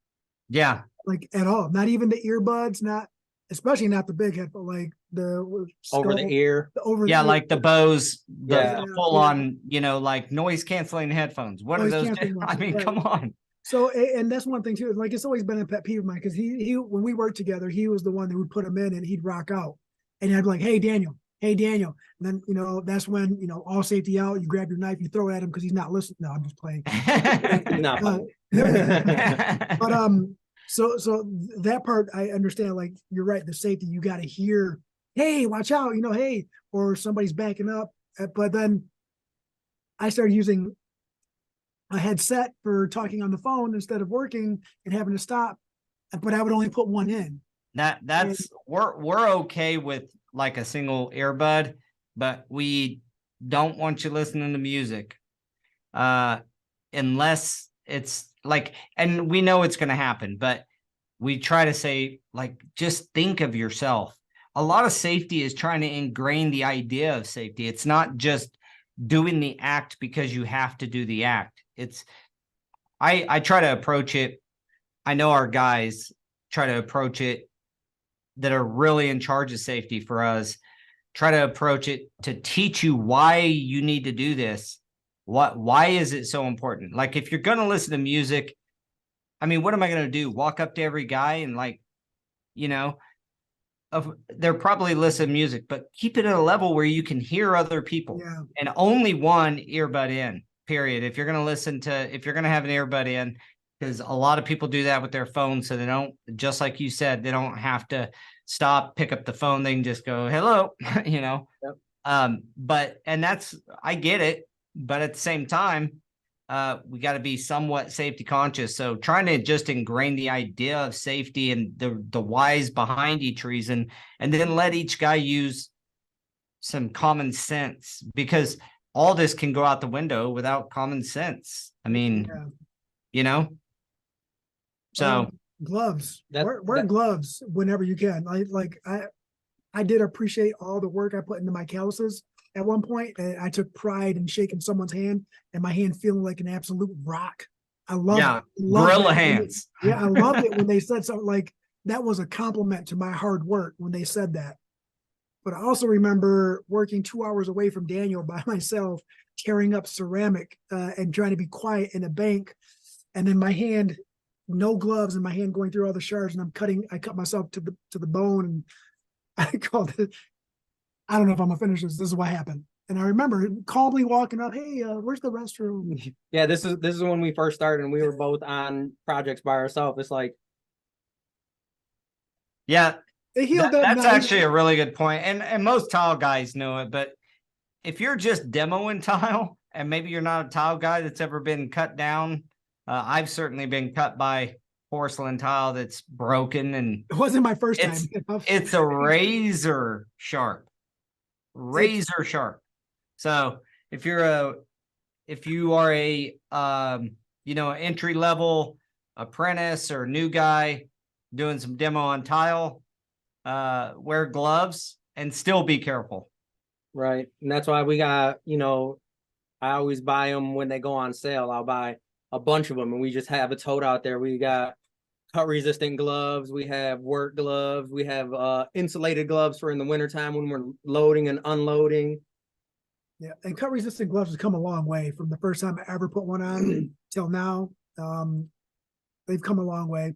Yeah. Like at all. Not even the earbuds, especially not the big headphone, like the over the ear. Like the Bose, the full on, like noise canceling headphones. What are those? I mean, right. Come on. So, and that's one thing too. Like it's always been a pet peeve of mine because he when we worked together, he was the one that would put them in and he'd rock out, and I'd be like, hey Daniel. And then that's when all safety out. You grab your knife, you throw it at him because he's not listening. No, I'm just playing. But so that part I understand. Like you're right, the safety you got to hear. Hey, watch out! Hey, or somebody's backing up. But then I started using a headset for talking on the phone instead of working and having to stop. But I would only put one in. We're okay with like a single earbud, but we don't want you listening to music unless it's like, and we know it's going to happen, but we try to say, like, just think of yourself. A lot of safety is trying to ingrain the idea of safety. It's not just doing the act because you have to do the act. I try to approach it. I know our guys try to approach it that are really in charge of safety for us, try to approach it to teach you why you need to do this. Why is it so important? Like if you're going to listen to music, I mean, what am I going to do? Walk up to every guy and they're probably listening to music, but keep it at a level where you can hear other people and only one earbud in, period. If you're going to have an earbud in, because a lot of people do that with their phone. So they don't, just like you said, they don't have to stop, pick up the phone. They can just go, hello, Yep. And I get it. But at the same time, we got to be somewhat safety conscious. So trying to just ingrain the idea of safety and the whys behind each reason, and then let each guy use some common sense, because all this can go out the window without common sense. I mean, Yeah. you know? So, Gloves. That- Wear that- gloves whenever you can. I did appreciate all the work I put into my calluses at one point, and I took pride in shaking someone's hand and my hand feeling like an absolute rock. I love yeah, it. Love gorilla it. hands. Yeah, I loved it when they said something like that was a compliment to my hard work when they said that. But I also remember working 2 hours away from Daniel by myself, tearing up ceramic and trying to be quiet in a bank. And then my hand, no gloves, and my hand going through all the shards, and I cut myself to the bone. And I called it, I don't know if I'm gonna finish this. This is what happened. And I remember calmly walking up, hey, where's the restroom? Yeah, this is when we first started and we were both on projects by ourselves. It's like, Yeah, It healed up that's nice. actually a really good point. And most tile guys know it, but if you're just demoing tile and maybe you're not a tile guy that's ever been cut down, I've certainly been cut by porcelain tile that's broken, and It wasn't my first time. it's a razor sharp. Razor sharp. So if you are a entry level apprentice or new guy doing some demo on tile, wear gloves and still be careful. right. And that's why we got, I always buy them when they go on sale. I'll buy a bunch of them and we just have a tote out there. We got cut resistant gloves. We have work gloves. We have insulated gloves for in the wintertime when we're loading and unloading. Yeah, and cut resistant gloves has come a long way from the first time I ever put one on till now. They've come a long way.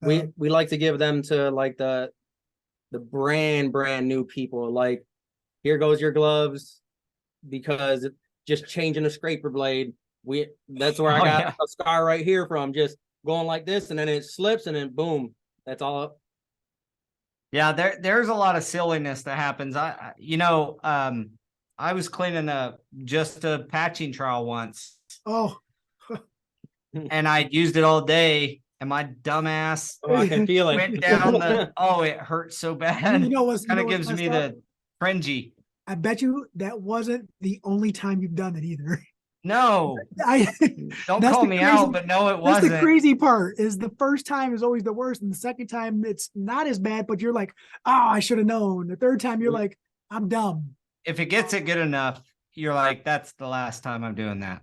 We like to give them to like the brand new people. Like, here goes your gloves, because just changing a scraper blade. That's where I got a scar right here from just going like this, and then it slips, and then boom, that's all. Yeah, there's a lot of silliness that happens. I was cleaning just a patching trowel once, Oh, and I used it all day, and my dumbass Oh, I can feel it. went down it hurt so bad. you know what's Kind of what's gives me messed up? the cringy. I bet you that wasn't the only time you've done it either. No, I don't That's call the me crazy- out, but no, it That's the wasn't. crazy part is the first time is always the worst, and the second time it's not as bad, but you're like, oh, I should have known. The third time you're like, I'm dumb. If it gets it good enough, you're like, that's the last time I'm doing that.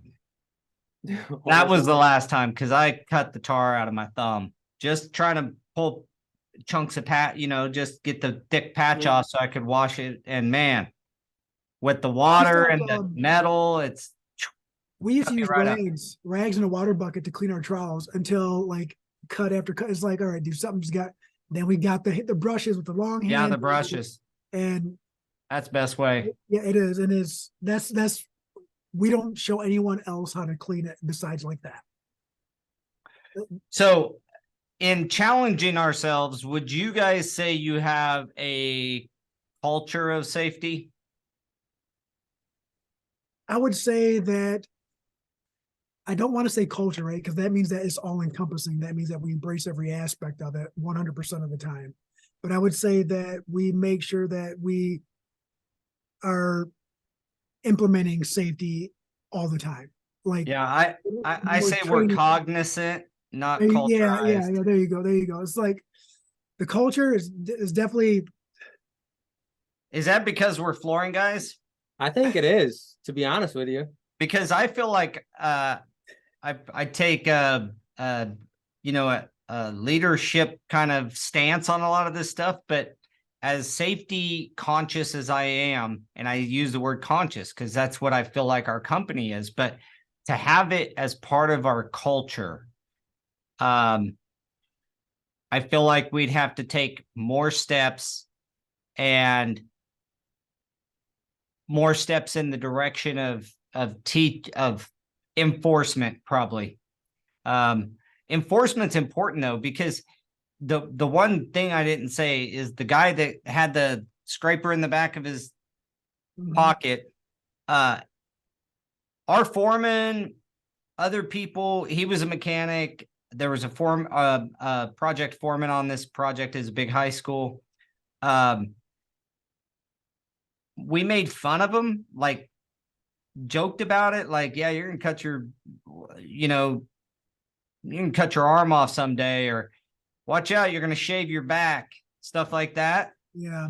That was the last time, because I cut the tar out of my thumb, just trying to pull chunks of just get the thick patch off so I could wash it. And man, with the water and the metal, We used to use right up. rags in a water bucket to clean our trowels until like cut after cut. It's like, all right, dude, something's got. Then we got the brushes with the long hand. Yeah, the brushes. And That's best way. yeah, it is, and that's we don't show anyone else how to clean it besides like that. So, in challenging ourselves, would you guys say you have a culture of safety? I would say that I don't want to say culture, right? Because that means that it's all encompassing. That means that we embrace every aspect of it 100% of the time. But I would say that we make sure that we are implementing safety all the time. Like, Yeah, I say we're training. cognizant, not Yeah, culturized. yeah. There you go. It's like the culture is definitely. Is that because we're flooring guys? I think it is, to be honest with you. Because I feel like I take a leadership kind of stance on a lot of this stuff, but as safety conscious as I am, and I use the word conscious because that's what I feel like our company is, but to have it as part of our culture, I feel like we'd have to take more steps and more steps in the direction of enforcement, probably. Enforcement's important though, because the one thing I didn't say is the guy that had the scraper in the back of his pocket, our foreman, other people, he was a mechanic. There was a project foreman on this project is a big high school. we made fun of him, like joked about it, like, yeah, you're gonna cut your, you know, you can cut your arm off someday, or watch out, you're gonna shave your back, stuff like that. Yeah.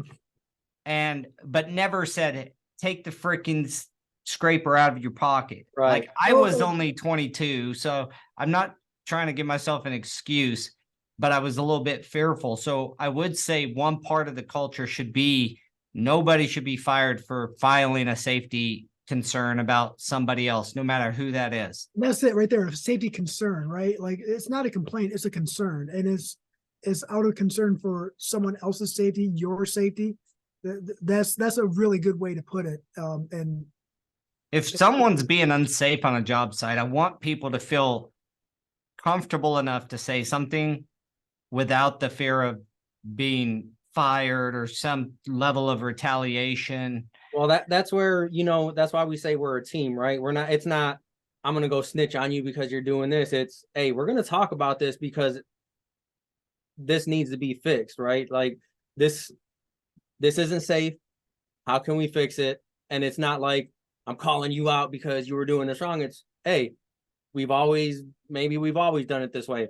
But never said, take the freaking scraper out of your pocket. Right. Like, I was only 22, so I'm not trying to give myself an excuse, but I was a little bit fearful. So I would say one part of the culture should be nobody should be fired for filing a safety concern about somebody else, no matter who that is. That's it right there. A safety concern, right? Like it's not a complaint, it's a concern. And it's out of concern for someone else's safety, your safety. That's a really good way to put it. And if someone's being unsafe on a job site, I want people to feel comfortable enough to say something without the fear of being fired or some level of retaliation. Well, that's where, that's why we say we're a team, right? It's not, I'm going to go snitch on you because you're doing this. It's, hey, we're going to talk about this because this needs to be fixed, right? Like this isn't safe. How can we fix it? And it's not like I'm calling you out because you were doing this wrong. It's, hey, maybe we've always done it this way.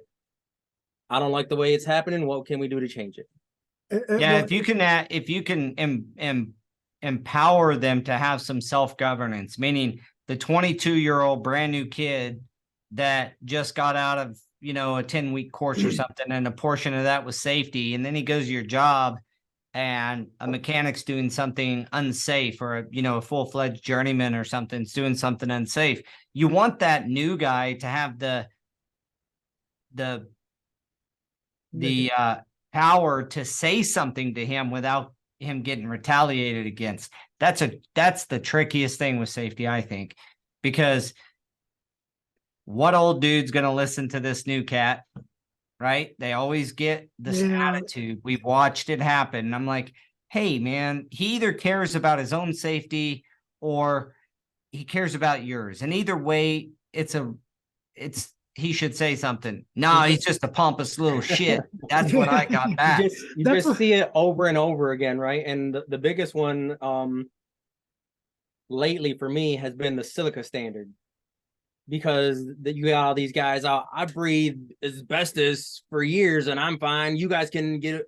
I don't like the way it's happening. What can we do to change it? Yeah, if you can empower them to have some self-governance, meaning the 22-year-old brand new kid that just got out of, a 10-week course or something, and a portion of that was safety, and then he goes to your job and a mechanic's doing something unsafe, or a full-fledged journeyman or something's doing something unsafe. You want that new guy to have the power to say something to him without him getting retaliated against. That's the trickiest thing with safety, I think, because what old dude's going to listen to this new cat, right? They always get this attitude. We've watched it happen. And I'm like, hey man, he either cares about his own safety or he cares about yours. And either way, he should say something. No, he's just a pompous little shit. That's what I got back. You just see it over and over again, right? And the biggest one lately for me has been the silica standard. Because you got all these guys out. I breathed asbestos for years and I'm fine. You guys can get,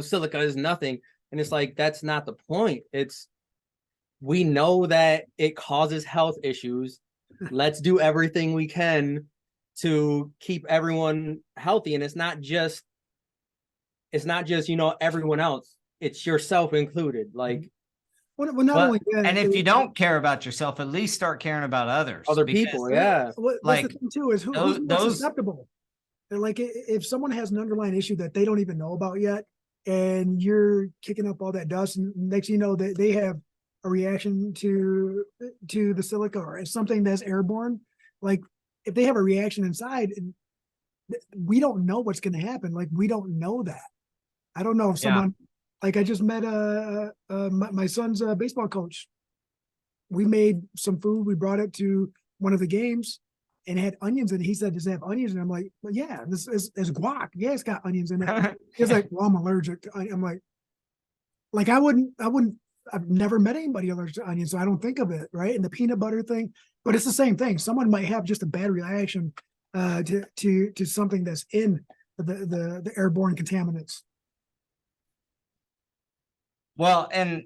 silica is nothing. And it's like, that's not the point. We know that it causes health issues. Let's do everything we can to keep everyone healthy. And it's not just, everyone else. It's yourself included. Like, well, not only that, and if you don't care about yourself, at least start caring about others. Other people, yeah. What's the thing too is who's susceptible. And like if someone has an underlying issue that they don't even know about yet, and you're kicking up all that dust, and next you know that they have a reaction to the silica or something that's airborne, like if they have a reaction inside, we don't know what's going to happen. Like we don't know that. I don't know if someone. Like I just met my son's baseball coach. We made some food. We brought it to one of the games, and it had onions in it. He said, "Does it have onions?" And I'm like, "Well, yeah, this is guac. Yeah, it's got onions in it." He's like, "Well, I'm allergic to onions." I'm like, I've never met anybody allergic to onions, so I don't think of it, right? And the peanut butter thing, but it's the same thing. Someone might have just a bad reaction to something that's in the airborne contaminants. Well, and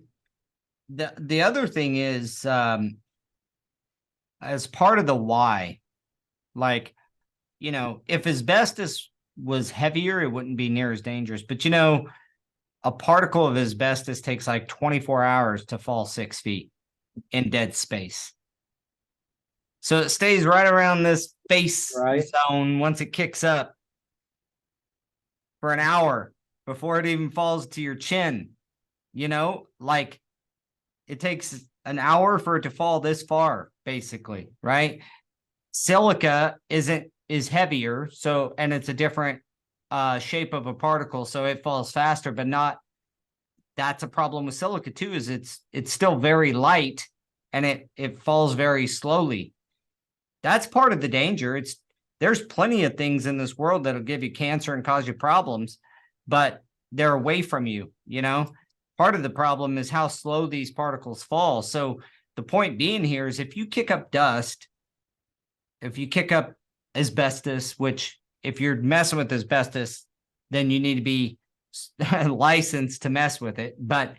the other thing is, as part of the why, like, if asbestos was heavier, it wouldn't be near as dangerous. But, a particle of asbestos takes like 24 hours to fall 6 feet in dead space. So it stays right around this face zone once it kicks up for an hour before it even falls to your chin. Like it takes an hour for it to fall this far, basically, right? Silica is heavier, and it's a different shape of a particle, so it falls faster, but that's a problem with silica too, is it's still very light and it falls very slowly. That's part of the danger. There's plenty of things in this world that'll give you cancer and cause you problems, but they're away from you, part of the problem is how slow these particles fall. So the point being here is if you kick up dust, if you kick up asbestos, which if you're messing with asbestos, then you need to be licensed to mess with it. But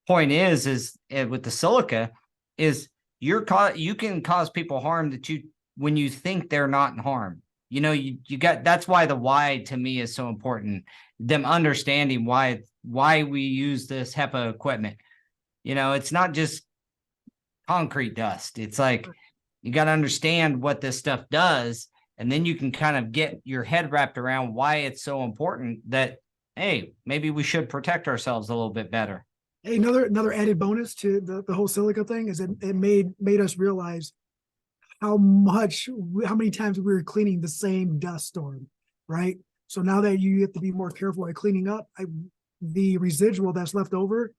point is with the silica is you can cause people harm that when you think they're not in harm. You know, you got, that's why the why to me is so important. Them understanding why we use this HEPA equipment. You know, it's not just concrete dust. It's like, you got to understand what this stuff does. And then you can kind of get your head wrapped around why it's so important that, hey, maybe we should protect ourselves a little bit better. Hey, another added bonus to the whole silica thing is it made us realize how many times we were cleaning the same dust storm, right? So now that you have to be more careful at cleaning up, the residual that's left over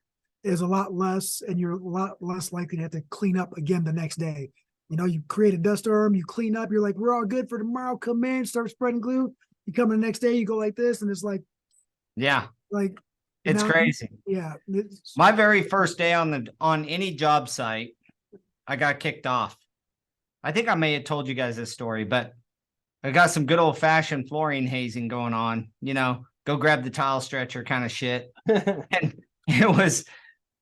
is a lot less, and you're a lot less likely to have to clean up again the next day. You know, you create a dust storm, you clean up, you're like, we're all good for tomorrow. Come in, start spreading glue. You come in the next day, you go like this, and it's like, yeah, like it's crazy. Yeah, my very first day on any job site, I got kicked off. I think I may have told you guys this story, but I got some good old fashioned fluorine hazing going on, you know, go grab the tile stretcher kind of shit. And it was,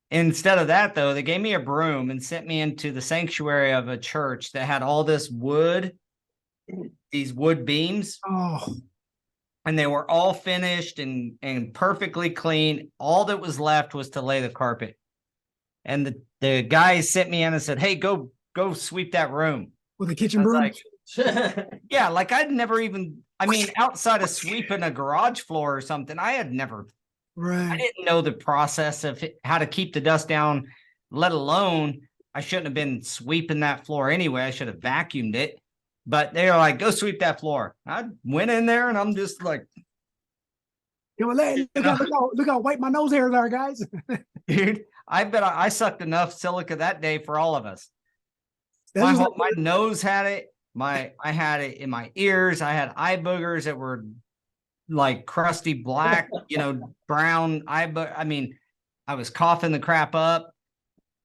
instead of that though, they gave me a broom and sent me into the sanctuary of a church that had all this wood, these wood beams. Oh, and they were all finished and perfectly clean. All that was left was to lay the carpet. And the guy sent me in and said, hey, go sweep that room. with a kitchen broom? Like, yeah, like I'd never even, I mean, outside of sweeping a garage floor or something, I Right. didn't know the process of how to keep the dust down, let alone I shouldn't have been sweeping that floor anyway. I should have vacuumed it. But they were like, go sweep that floor. I went in there and I'm just like, look how white my nose hairs are, guys. dude, I bet I sucked enough silica that day for all of us. My nose had it. I had it in my ears. I had eye boogers that were like crusty black, you know, brown I mean, I was coughing the crap up.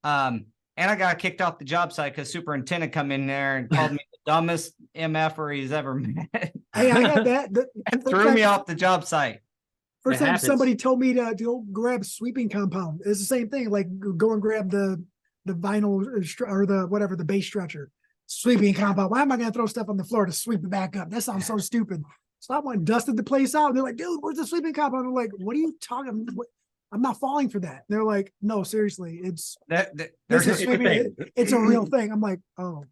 And I got kicked off the job site because superintendent come in there and called me the dumbest MFer he's ever met. Hey, I got that. And threw me off the job site. First time somebody told me to go grab sweeping compound. It's the same thing. Like go and grab the vinyl or the base stretcher. Sweeping compound. Why am I gonna throw stuff on the floor to sweep it back up? That sounds so stupid. So I went and dusted the place out. They're like, dude, where's the sweeping compound? I'm like, what are you talking? I'm not falling for that. They're like, no, seriously, it's a real thing. I'm like, oh,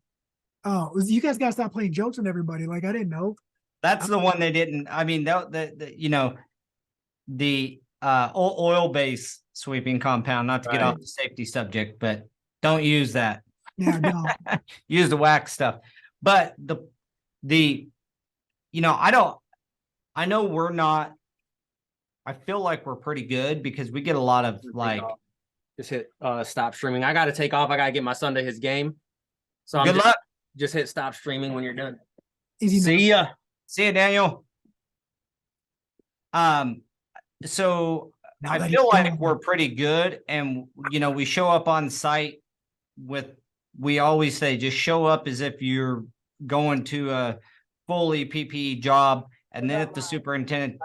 you guys gotta stop playing jokes on everybody. Like, I didn't know. That's the one they didn't. I mean, the oil-based sweeping compound, not to get off the safety subject, but don't use that. Yeah, no. Use the wax stuff. But I know we're not, I feel like we're pretty good because we get a lot of like, just hit stop streaming. I got to take off. I got to get my son to his game. So good luck. Just hit stop streaming when you're done. See ya, Daniel. So I feel like we're pretty good, and we show up on site we always say just show up as if you're going to a fully PPE job, and then if the superintendent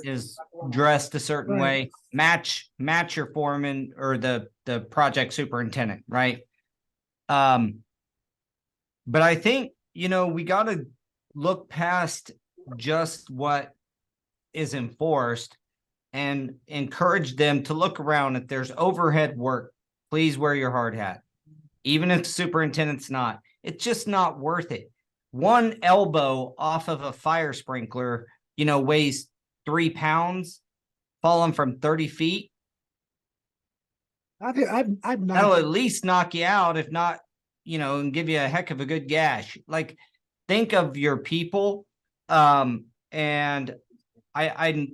is dressed a certain way, match your foreman or the project superintendent, right? But I think we got to look past just what is enforced and encourage them to look around. If there's overhead work, please wear your hard hat. Even if the superintendent's not, it's just not worth it. One elbow off of a fire sprinkler, weighs 3 pounds, falling from 30 feet. That'll at least knock you out, if not, and give you a heck of a good gash. Like, think of your people. And I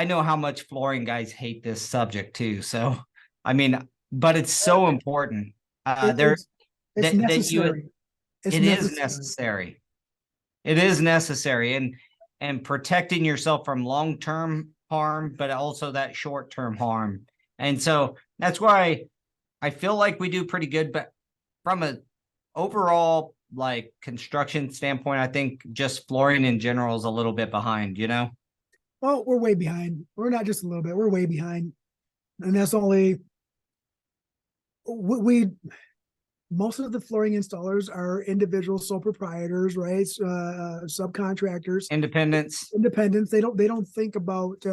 know how much flooring guys hate this subject too. So, I mean, but it's so important. It's necessary. It is necessary. It is necessary. And protecting yourself from long-term harm, but also that short-term harm And so that's why I feel like we do pretty good, but from a overall like construction standpoint, I think just flooring in general is a little bit behind, you know? Well, we're way behind. We're not just a little bit, we're way behind. And that's only we most of the flooring installers are individual sole proprietors, right? Subcontractors, Independence. independents. They don't think about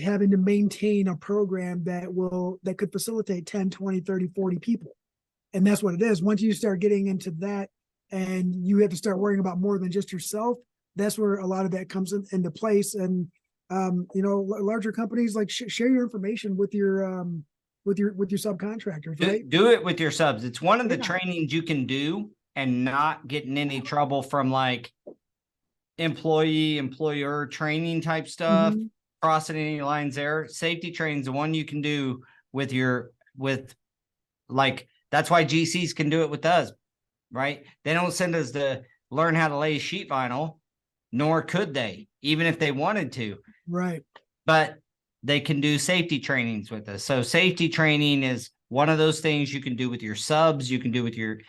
having to maintain a program that could facilitate 10, 20, 30, 40 people. And that's what it is. Once you start getting into that and you have to start worrying about more than just yourself, that's where a lot of that comes into place. And larger companies like share your information with your subcontractors, right? Do it with your subs. It's one of the Yeah. trainings you can do and not get in any trouble from like employer training type stuff, Mhm. crossing any lines there. Safety training is the one you can do with that's why GCs can do it with us, right? They don't send us to learn how to lay sheet vinyl, nor could they, even if they wanted to. Right. But they can do safety trainings with us. So safety training is one of those things you can do with your subs. You can do with you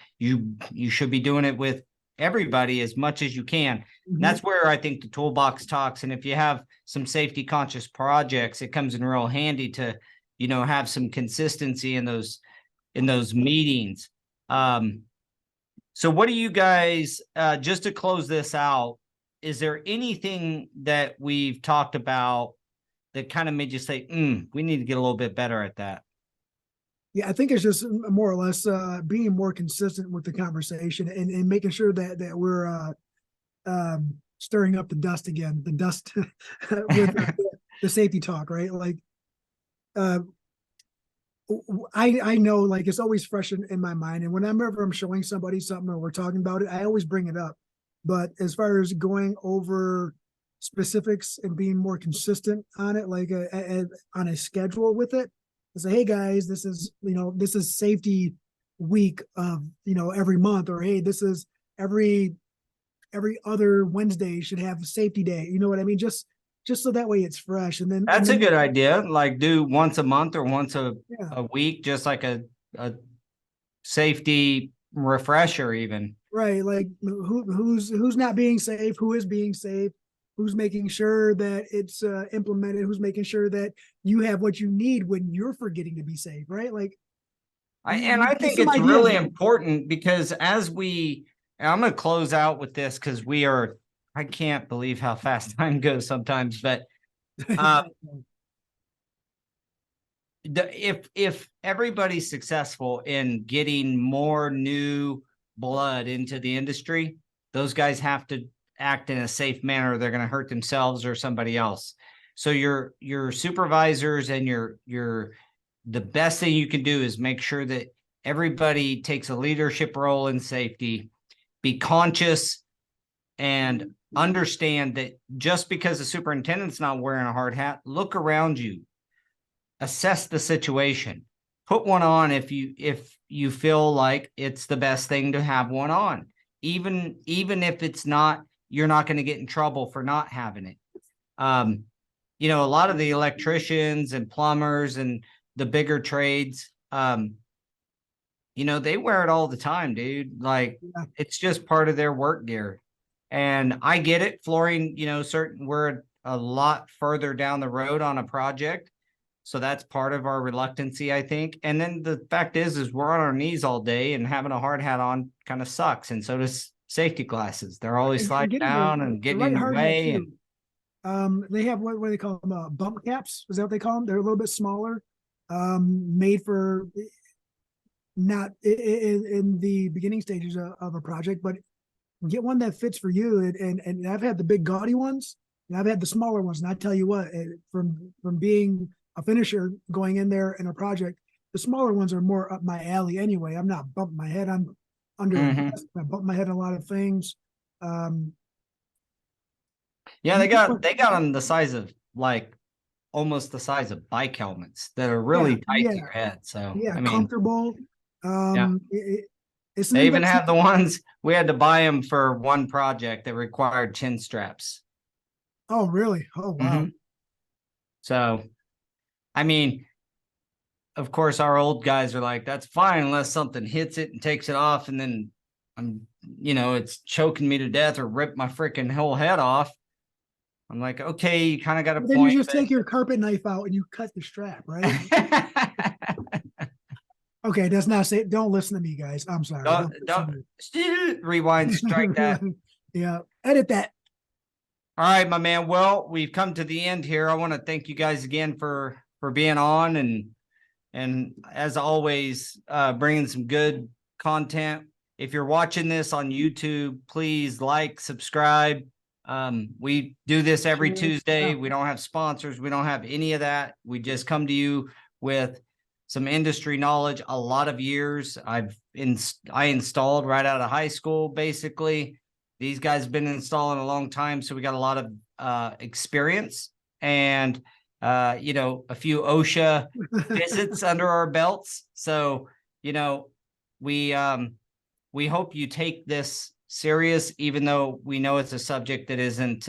should be doing it with everybody as much as you can. Mhm. And that's where I think the toolbox talks. And if you have some safety conscious projects, it comes in real handy to, have some consistency in those meetings. So what do you guys, just to close this out, is there anything that we've talked about that kind of made you say, we need to get a little bit better at that? Yeah, I think it's just more or less being more consistent with the conversation and making sure that we're stirring up the dust again, the dust with the safety talk, right? Like, I know, like, it's always fresh in my mind, and whenever I'm showing somebody something or we're talking about it, I always bring it up. But as far as going over specifics and being more consistent on it, like on a schedule with it, I say, hey guys, this is safety week of every month, or hey, this is every other Wednesday should have a safety day. You know what I mean? Just so that way it's fresh. And then That's a good idea. Like do once a month or once a week, just like a safety refresher even. Right. Like who's not being safe, who is being safe, who's making sure that it's implemented, who's making sure that you have what you need when you're forgetting to be safe, right? Like I think it's really important because I'm going to close out with this because I can't believe how fast time goes sometimes, but if everybody's successful in getting more new blood into the industry, those guys have to act in a safe manner. They're going to hurt themselves or somebody else. So your supervisors and the best thing you can do is make sure that everybody takes a leadership role in safety, be conscious, and understand that just because the superintendent's not wearing a hard hat, look around you, assess the situation, put one on if you feel like it's the best thing to have one on, even if it's not, you're not going to get in trouble for not having it. A lot of the electricians and plumbers and the bigger trades, they wear it all the time, dude. Like it's just part of their work gear. And I get it. Flooring, we're a lot further down the road on a project. So that's part of our reluctancy, I think. And then the fact is we're on our knees all day and having a hard hat on kind of sucks. And so does safety glasses. They're always sliding down and getting in your way. And they have what do they call them? Bump caps. Is that what they call them? They're a little bit smaller, made for not in the beginning stages of a project, but get one that fits for you. And I've had the big gaudy ones, and I've had the smaller ones. And I tell you what, from being a finisher going in there in a project, the smaller ones are more up my alley anyway. I'm not bumping my head under a desk. I bump my head on a lot of things. Yeah, they got them the size of like almost the size of bike helmets that are really tight to your head. So comfortable. They even have the ones we had to buy them for one project that required chin straps. Oh, really? Oh, wow. So I mean, of course, our old guys are like, that's fine unless something hits it and takes it off, and then it's choking me to death or rip my freaking whole head off. I'm like, okay, you kind of got a Then point. you just take your carpet knife out and you cut the strap, right? Okay, that's not say. Don't listen to me, guys. I'm sorry. don't rewind, strike that. Yeah, edit that. All right, my man. Well, we've come to the end here. I want to thank you guys again for being on and as always, bringing some good content. If you're watching this on YouTube, please like, subscribe. We do this every Tuesday. We don't have sponsors. We don't have any of that. We just come to you with some industry knowledge. A lot of years I installed right out of high school, basically. These guys have been installing a long time, so we got a lot of experience and a few OSHA visits under our belts. So, we hope you take this serious, even though we know it's a subject that isn't,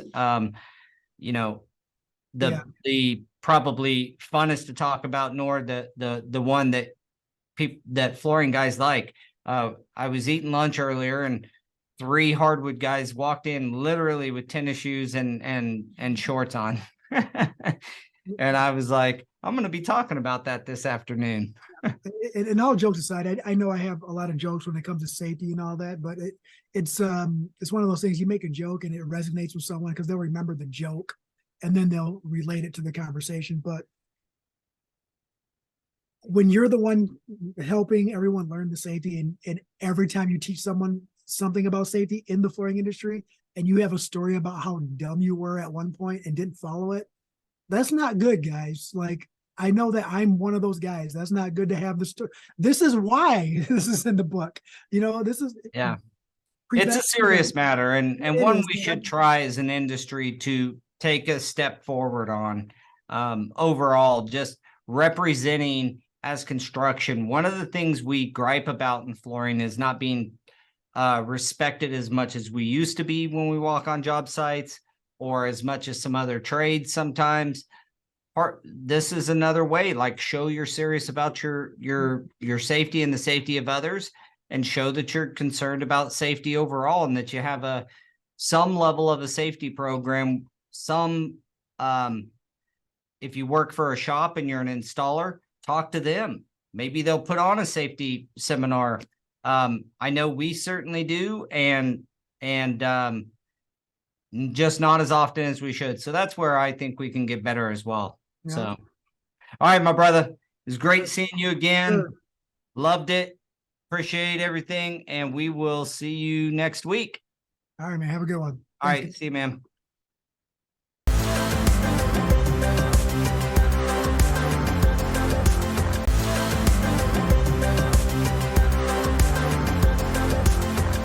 the probably funnest to talk about, nor the one that that flooring guys like. I was eating lunch earlier and 3 hardwood guys walked in literally with tennis shoes and shorts on. And I was like, I'm going to be talking about that this afternoon. And all jokes aside, I know I have a lot of jokes when it comes to safety and all that, but it's one of those things you make a joke and it resonates with someone because they'll remember the joke and then they'll relate it to the conversation. But when you're the one helping everyone learn the safety, and every time you teach someone something about safety in the flooring industry, and you have a story about how dumb you were at one point and didn't follow it, that's not good, guys. Like, I know that I'm one of those guys. That's not good to have the story. This is why this is in the book. This is it's a serious matter, and one we should try as an industry to take a step forward on. Overall, just representing as construction. One of the things we gripe about in flooring is not being respected as much as we used to be when we walk on job sites, or as much as some other trades sometimes. This is another way, like, show you're serious about your safety and the safety of others, and show that you're concerned about safety overall, and that you have some level of a safety program. If you work for a shop and you're an installer, talk to them. Maybe they'll put on a safety seminar. I know we certainly do, and just not as often as we should. So that's where I think we can get better as well. Yeah. So, all right, my brother, it was great seeing you again. Sure. Loved it. Appreciate everything. And we will see you next week. All right, man. Have a good one. All right. See you, man.